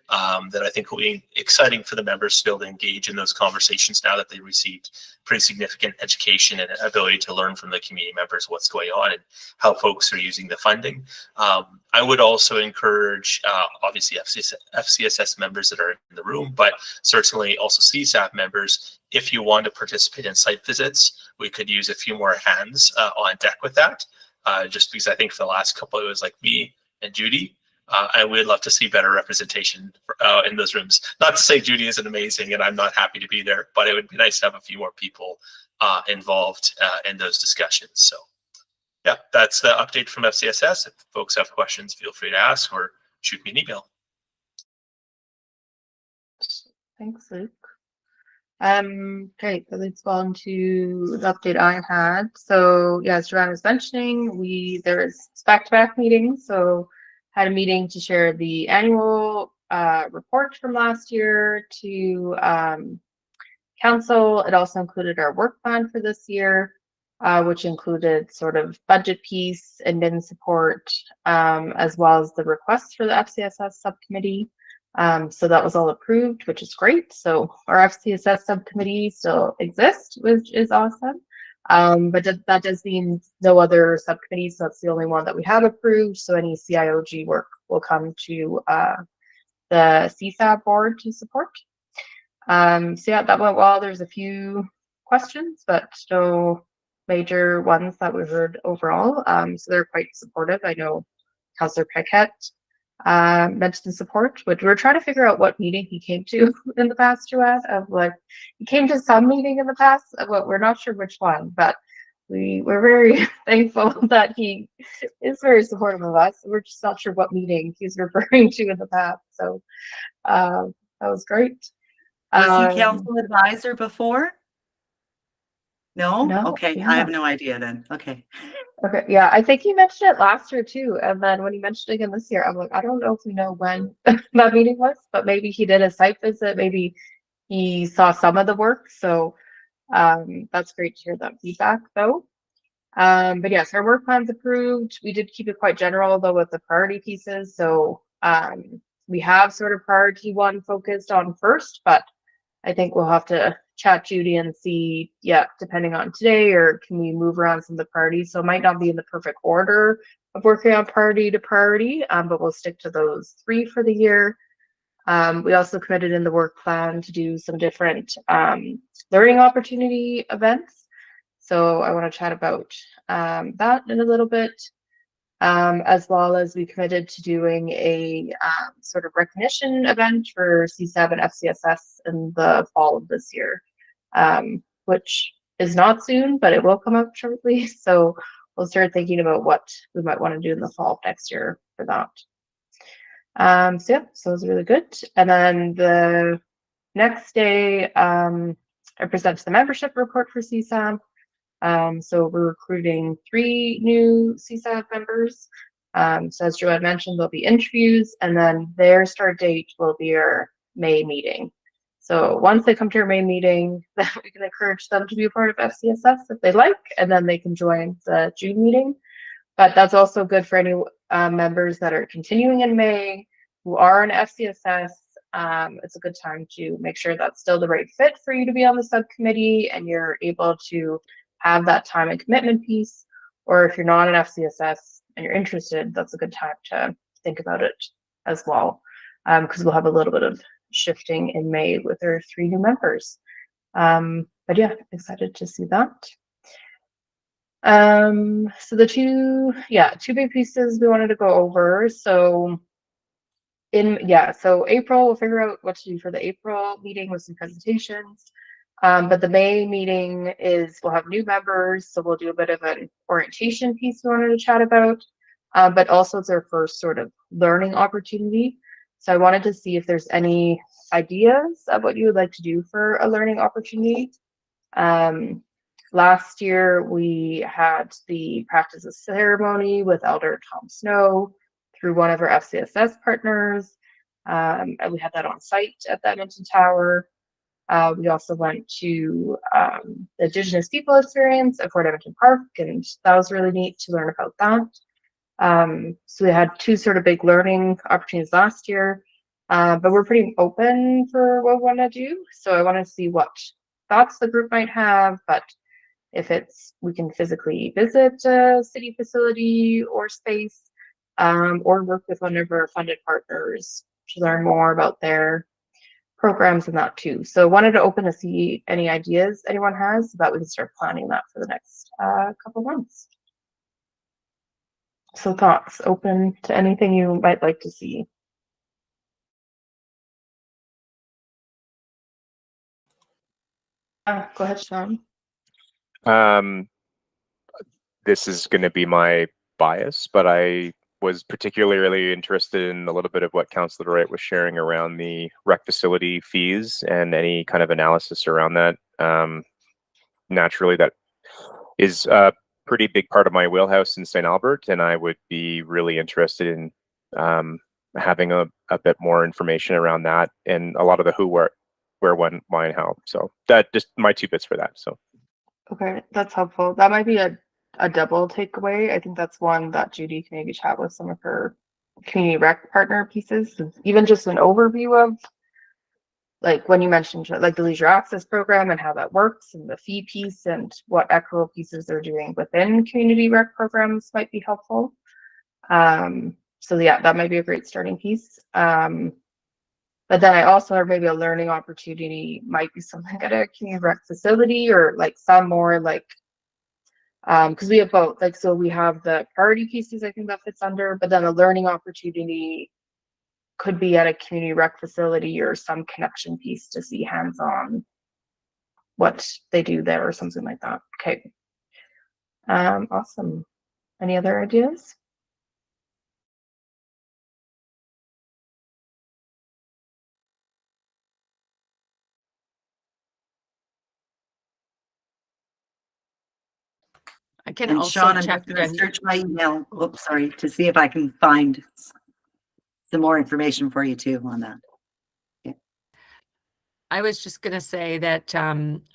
That I think will be exciting for the members to be able to engage in those conversations now that they received pretty significant education and ability to learn from the community members what's going on and how folks are using the funding. I would also encourage, obviously, FCSS members that are in the room, but certainly also CSAB members, if you want to participate in site visits, we could use a few more hands on deck with that, just because I think for the last couple, it was like me and Judy. And we'd love to see better representation in those rooms. Not to say Judy isn't amazing and I'm not happy to be there, but it would be nice to have a few more people involved in those discussions. So yeah, that's the update from FCSS. If folks have questions, feel free to ask or shoot me an email. Thanks, Luke. Okay, so let's go on to the update I had. So yeah, as Joanna was mentioning, there's back-to-back meetings. So had a meeting to share the annual report from last year to council. It also included our work plan for this year, which included sort of budget piece, admin support, as well as the request for the FCSS subcommittee. So that was all approved, which is great. So our FCSS subcommittee still exists, which is awesome. But that does mean no other subcommittees. So that's the only one that we have approved. So any CIOG work will come to the CSAB board to support. So yeah, that went well. There's a few questions, but no major ones that we heard overall. So they're quite supportive. I know Councillor Paquette mentioned support, but we're trying to figure out what meeting he came to in the past, Joanne. Of like, he came to some meeting in the past, but we're not sure which one. But we're very thankful that he is very supportive of us. We're just not sure what meeting he's referring to in the past. So that was great. Was he council advisor before? No? No, okay, yeah. I have no idea then. Okay. Okay, yeah, I think he mentioned it last year too, and then when he mentioned it again this year, I'm like, I don't know if we know when that meeting was, but maybe he did a site visit, maybe he saw some of the work, so that's great to hear that feedback though. But yes, our work plan's approved. We did keep it quite general though with the priority pieces, so we have sort of priority one focused on first, but I think we'll have to chat Judy and see, yeah, depending on today, or can we move around some of the priorities? So it might not be in the perfect order of working on priority to priority, but we'll stick to those 3 for the year. We also committed in the work plan to do some different learning opportunity events. So I want to chat about that in a little bit, as well as we committed to doing a sort of recognition event for CSAB and FCSS in the fall of this year, which is not soon, but it will come up shortly. So we'll start thinking about what we might want to do in the fall of next year for that. So yeah, so it was really good. And then the next day, I presented the membership report for CSAB. So we're recruiting 3 new CSAB members. So as Joanne mentioned, there'll be interviews, and then their start date will be our May meeting. So once they come to our May meeting, then we can encourage them to be a part of FCSS if they like, and then they can join the June meeting. But that's also good for any members that are continuing in May who are in FCSS. It's a good time to make sure that's still the right fit for you to be on the subcommittee and you're able to have that time and commitment piece. Or if you're not an FCSS and you're interested, that's a good time to think about it as well, because we'll have a little bit of shifting in May with our 3 new members. But yeah, excited to see that. So the two big pieces we wanted to go over. So April, we'll figure out what to do for the April meeting with some presentations. But the May meeting we'll have new members, so we'll do a bit of an orientation piece we wanted to chat about, but also it's our first sort of learning opportunity. So I wanted to see if there's any ideas of what you would like to do for a learning opportunity. Last year, we had the practice of ceremony with Elder Tom Snow through one of our FCSS partners. And we had that on site at the Edmonton Tower. We also went to the Indigenous People Experience at Fort Edmonton Park, and that was really neat to learn about that. So we had 2 sort of big learning opportunities last year, but we're pretty open for what we want to do. So I want to see what thoughts the group might have, but if we can physically visit a city facility or space, or work with one of our funded partners to learn more about their programs and that too. So wanted to open to see any ideas anyone has so that we can start planning that for the next couple months. So thoughts, open to anything you might like to see. Go ahead, Sean. This is going to be my bias, but I was particularly interested in a little bit of what Councillor Wright was sharing around the rec facility fees and any kind of analysis around that. Naturally, that is a pretty big part of my wheelhouse in St. Albert, and I would be really interested in having a bit more information around that and a lot of the who, where, when, why, and how. So that just my 2 bits for that. So okay, that's helpful. That might be a double takeaway. I think that's one that Judy can maybe chat with some of her community rec partner pieces. Even just an overview of, like when you mentioned like the leisure access program and how that works and the fee piece and what equitable pieces they're doing within community rec programs might be helpful. So yeah, that might be a great starting piece. But then I also have maybe a learning opportunity might be something at a community rec facility or like some more like, because we have both, like, so we have the priority pieces I think that fits under, but then a learning opportunity could be at a community rec facility or some connection piece to see hands-on what they do there or something like that. Okay. Awesome. Any other ideas? I can And also Sean, I'm check just going to with search my email. Oops, sorry, to see if I can find some more information for you too on that. I was just going to say that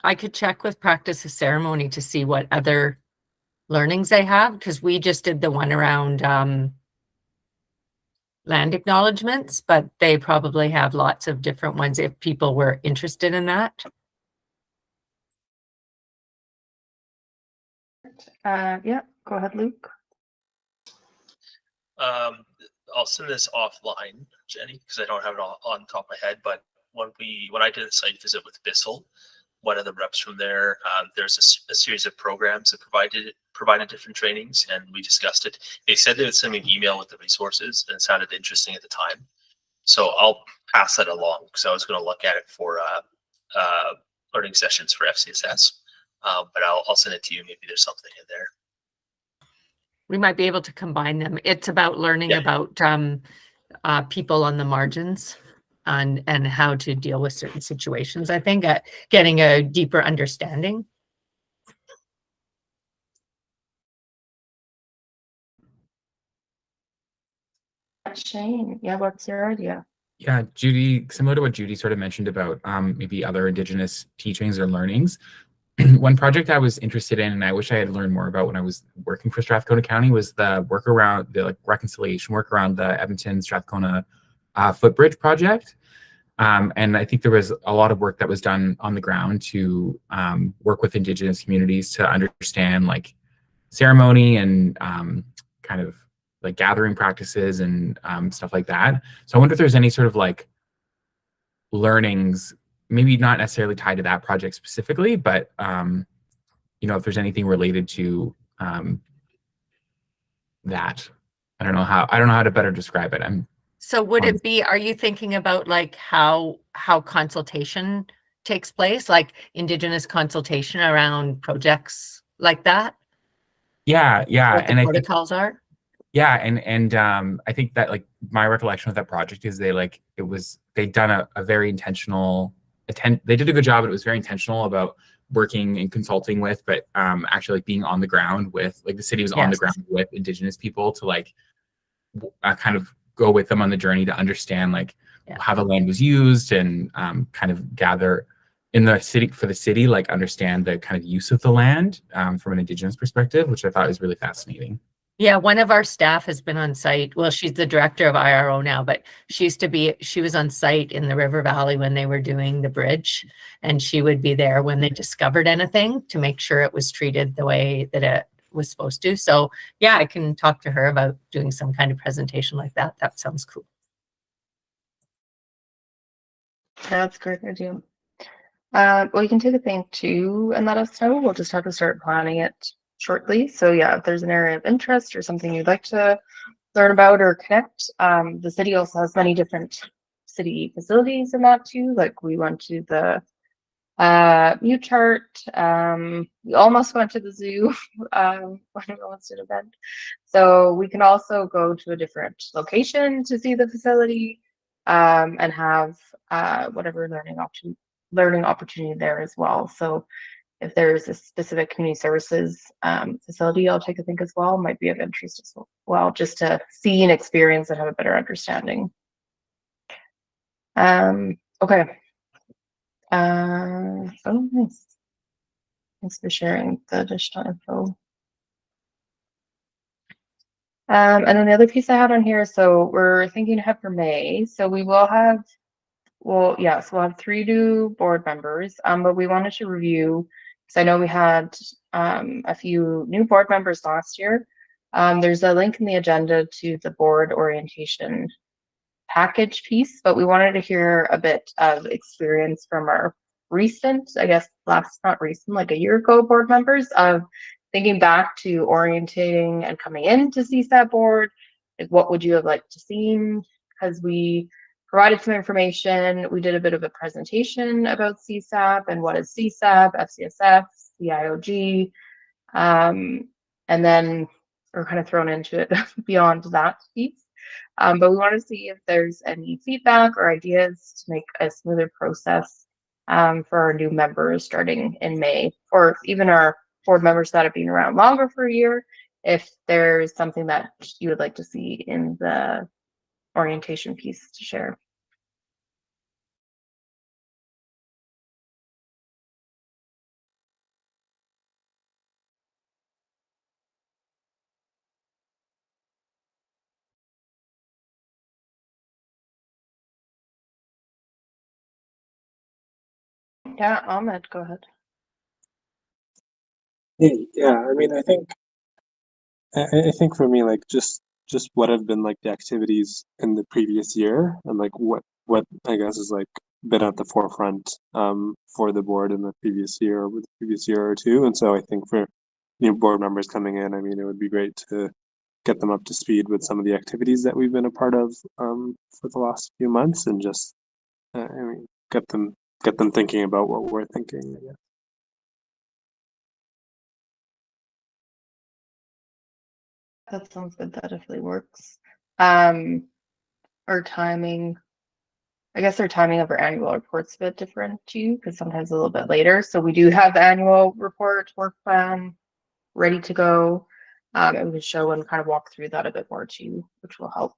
I could check with practice of ceremony to see what other learnings they have, because we just did the one around land acknowledgements, but they probably have lots of different ones if people were interested in that. Yeah, go ahead, Luke. I'll send this offline, Jenny, because I don't have it all on top of my head. But when I did a site visit with Bissell, one of the reps from there. There's a series of programs that provided different trainings, and we discussed it. They said they would send me an email with the resources, and it sounded interesting at the time. So I'll pass that along because I was going to look at it for learning sessions for FCSS. But I'll send it to you. Maybe there's something in there. We might be able to combine them. It's about learning about people on the margins and how to deal with certain situations. I think getting a deeper understanding. Shane, yeah, what's your idea? Yeah, Judy, similar to what Judy sort of mentioned about maybe other Indigenous teachings or learnings, one project I was interested in, and I wish I had learned more about when I was working for Strathcona County, was the work around the reconciliation work around the Edmonton Strathcona footbridge project. And I think there was a lot of work that was done on the ground to work with Indigenous communities to understand like ceremony and kind of like gathering practices and stuff like that. So I wonder if there's any sort of like learnings, maybe not necessarily tied to that project specifically, but you know, if there's anything related to that. I don't know how to better describe it. So would it be, are you thinking about like how consultation takes place, like Indigenous consultation around projects like that? Yeah. What the And protocols are? Yeah, and I think that like my recollection of that project is they'd done a very intentional they did a good job. It was very intentional about working and consulting with, but actually like being on the ground with, like the city was on the ground with Indigenous people to like kind of go with them on the journey to understand like how the land was used and kind of gather in the city for the city, like understand the kind of use of the land from an Indigenous perspective, which I thought was really fascinating. Yeah, one of our staff has been on site. Well, she's the director of IRO now, but she was on site in the River Valley when they were doing the bridge, and she would be there when they discovered anything to make sure it was treated the way that it was supposed to. So yeah, I can talk to her about doing some kind of presentation like that. That sounds cool. That's a great idea. Well, you can take a think too and let us know. We'll just have to start planning it shortly. So yeah, if there's an area of interest or something you'd like to learn about or connect, the city also has many different city facilities in that too. Like we went to the U-Chart. We almost went to the zoo when we almost did an event. So we can also go to a different location to see the facility and have whatever learning opportunity there as well. So if there's a specific community services facility, I'll take a think as well. Might be of interest as well, just to see and experience and have a better understanding. Okay. Oh, nice. Thanks for sharing the additional info. And then the other piece I had on here, so we're thinking ahead for May. So we will have, we'll have 3 new board members, but we wanted to review, because I know we had a few new board members last year. There's a link in the agenda to the board orientation package piece, but we wanted to hear a bit of experience from our recent, I guess not recent, like a year ago board members, of thinking back to orientating and coming into CSAB board. Like, what would you have liked to see? Because we provided some information. We did a bit of a presentation about CSAB and what is CSAB, FCSF, CIOG, and then we're kind of thrown into it beyond that piece. But we want to see if there's any feedback or ideas to make a smoother process for our new members starting in May, or even our board members that have been around longer for a year, if there's something that you would like to see in the orientation piece to share. Yeah, Ahmed, go ahead. Yeah, I mean, I think for me, like just what have been like the activities in the previous year, and like what I guess is like been at the forefront for the board in the previous year or two. And so I think for new board members coming in, I mean, it would be great to get them up to speed with some of the activities that we've been a part of for the last few months, and just I mean, get them thinking about what we're thinking, I guess. That sounds good. That definitely works. Our timing, I guess our timing of our annual report's a bit different too, because sometimes a little bit later. So we do have the annual report, work plan ready to go. And we can show and kind of walk through that a bit more too, which will help.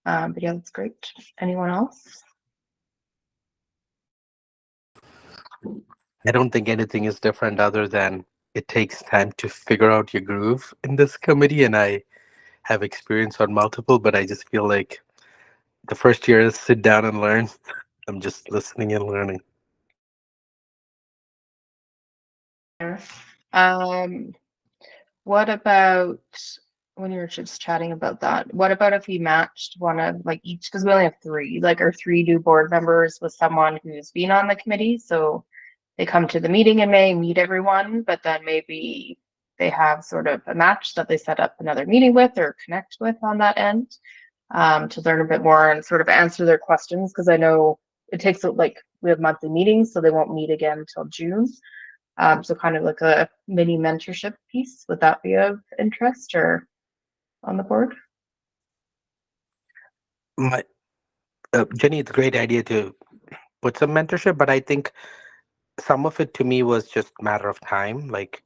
But yeah, that's great. Anyone else? I don't think anything is different other than it takes time to figure out your groove in this committee. And I have experience on multiple, but I just feel like the first year is sit down and learn. I'm just listening and learning. What about when you were just chatting about that? What about if we matched one of like each, because we only have three, like our three new board members with someone who's been on the committee. So they come to the meeting in May, meet everyone, but then maybe they have sort of a match that they set up another meeting with or connect with on that end to learn a bit more and sort of answer their questions. Because I know it takes like we have monthly meetings, so they won't meet again until June. So kind of like a mini mentorship piece. Would that be of interest or on the board? Jenny, it's a great idea to put some mentorship, but I think some of it to me was just a matter of time. Like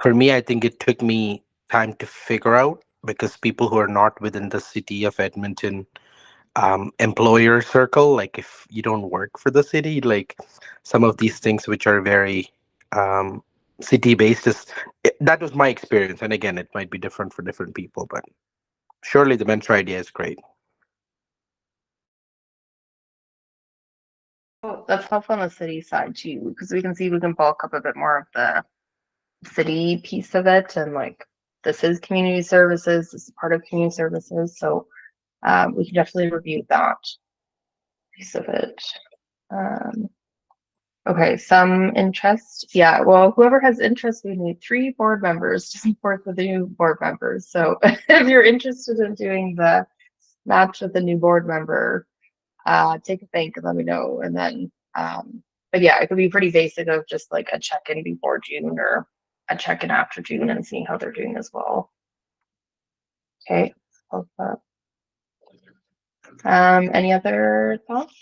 for me, I think it took me time to figure out, because people who are not within the city of Edmonton employer circle, like if you don't work for the city, like some of these things which are very city based that was my experience. And again, it might be different for different people, but surely the mentor idea is great. Oh, that's helpful on the city side too, because we can see we can bulk up a bit more of the city piece of it, and like this is community services, this is part of community services, so we can definitely review that piece of it. Okay, some interest. Yeah, well, whoever has interest, we need 3 board members to support the new board members. So if you're interested in doing the match with the new board member, take a think and let me know. And then, but yeah, it could be pretty basic of just like a check-in before June or a check-in after June and seeing how they're doing as well. Okay. Any other thoughts?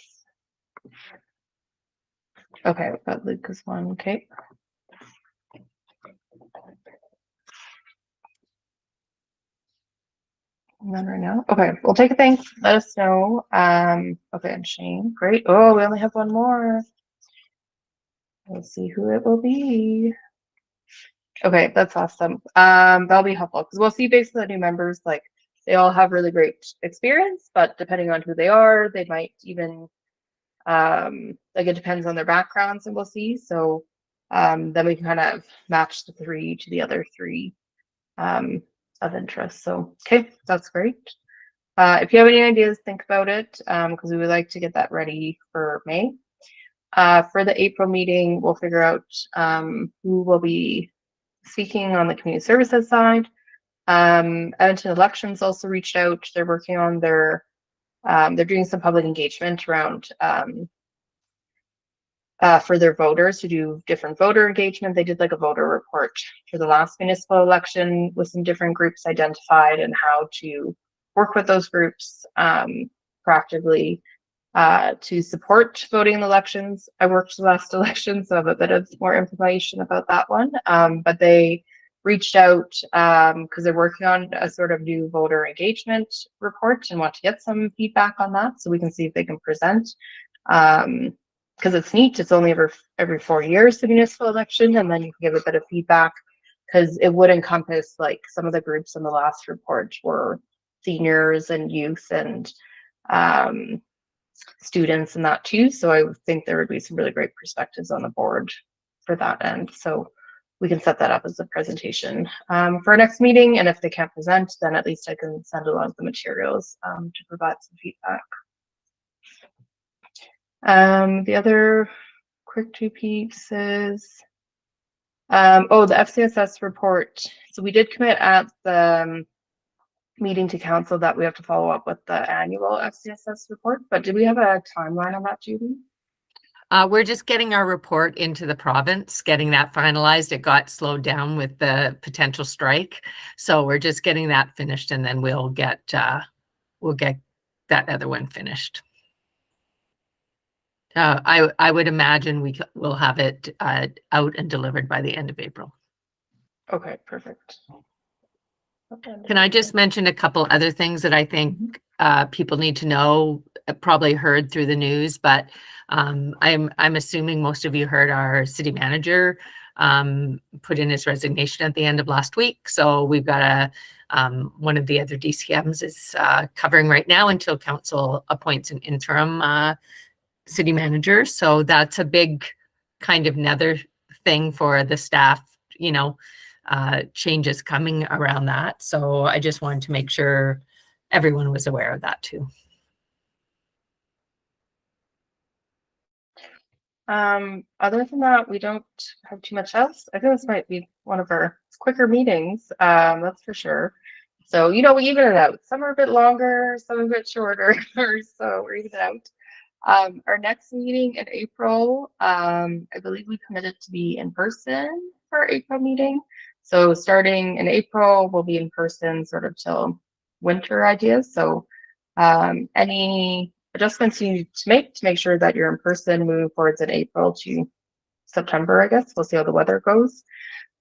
Okay, we've got Lucas one. Okay. None right now. Okay, we'll take a think. Let us know. Okay, and Shane, great. Oh, we only have one more. Let's see who it will be. Okay, that's awesome. That'll be helpful because we'll see based on the new members, like they all have really great experience, but depending on who they are, they might even like it depends on their backgrounds, and we'll see. So then we can kind of match the 3 to the other 3 of interest. So okay, that's great. If you have any ideas, think about it because we would like to get that ready for May. For the April meeting, we'll figure out who will be speaking on the community services side. Edmonton Elections also reached out. They're working on their, they're doing some public engagement around for their voters to do different voter engagement. They did like a voter report for the last municipal election with some different groups identified and how to work with those groups proactively to support voting in elections. I worked the last election, so I have a bit of more information about that one. But they reached out because they're working on a sort of new voter engagement report and want to get some feedback on that so we can see if they can present. Because it's neat, it's only every 4 years the municipal election, and then you can give a bit of feedback because it would encompass like some of the groups in the last report were seniors and youth and students and that too. So I think there would be some really great perspectives on the board for that end. So we can set that up as a presentation for our next meeting. And if they can't present, then at least I can send along the materials to provide some feedback. The other quick two pieces. Oh, the FCSS report. So we did commit at the meeting to council that we have to follow up with the annual FCSS report, but do we have a timeline on that, Judy? We're just getting our report into the province, getting that finalized. It got slowed down with the potential strike. So we're just getting that finished, and then we'll get that other one finished. I would imagine we'll have it out and delivered by the end of April. Okay, perfect. Can I just mention a couple other things that I think people need to know? Probably heard through the news, but I'm assuming most of you heard our city manager put in his resignation at the end of last week. So we've got one of the other DCMs is covering right now until council appoints an interim city manager. So that's a big kind of another thing for the staff, you know, changes coming around that. So I just wanted to make sure everyone was aware of that too. Other than that, we don't have too much else. I think this might be one of our quicker meetings, that's for sure. So, you know, we even it out. Some are a bit longer, some a bit shorter, so we're even it out. Our next meeting in April, I believe we committed to be in person for our April meeting. So starting in April, we'll be in person sort of till winter ideas. So any adjustments you need to make sure that you're in person moving forwards in April to September, I guess. We'll see how the weather goes.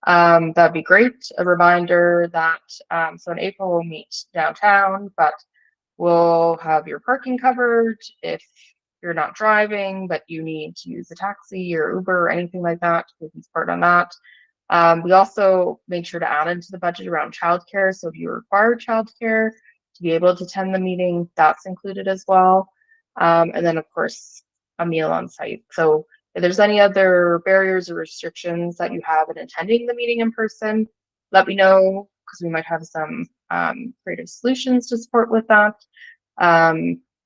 That'd be great. A reminder that so in April we'll meet downtown, but we'll have your parking covered. If you're not driving, but you need to use a taxi or Uber or anything like that, we can support on that. We also make sure to add into the budget around childcare. So if you require childcare to be able to attend the meeting, that's included as well. And then of course, a meal on site. So if there's any other barriers or restrictions that you have in attending the meeting in person, let me know, because we might have some creative solutions to support with that.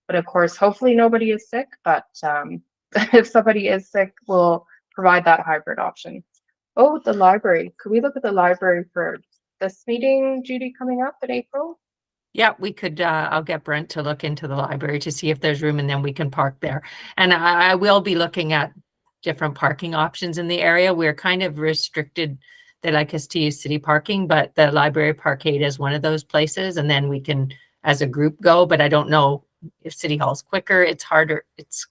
But of course, hopefully nobody is sick, but if somebody is sick, we'll provide that hybrid option. Oh, the library. Could we look at the library for this meeting, Judy, coming up in April? Yeah, we could, I'll get Brent to look into the library to see if there's room, and then we can park there. And I will be looking at different parking options in the area. We're kind of restricted. They like us to use city parking, but the library parkade is one of those places. And then we can, as a group, go, but I don't know if City Hall's quicker. It's harder. It's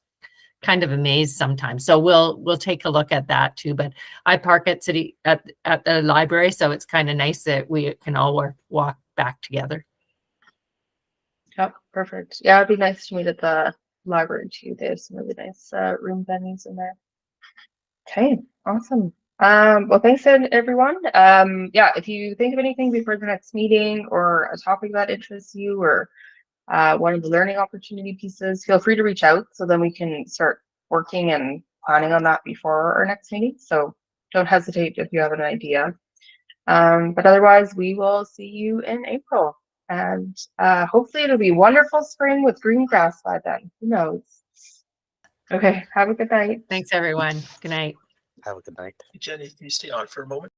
kind of a maze sometimes. So we'll take a look at that too. But I park at the library, so it's kind of nice that we can all walk back together. Yep, perfect. Yeah, it'd be nice to meet at the library too. They have some really nice room venues in there. Okay, awesome. Well, thanks everyone. Yeah, if you think of anything before the next meeting or a topic that interests you or one of the learning opportunity pieces, feel free to reach out so then we can start working and planning on that before our next meeting. So don't hesitate if you have an idea. But otherwise, we will see you in April. And hopefully it'll be wonderful spring with green grass by then. Who knows? Okay, have a good night. Thanks, everyone. Good night. Have a good night. Jenny, can you stay on for a moment?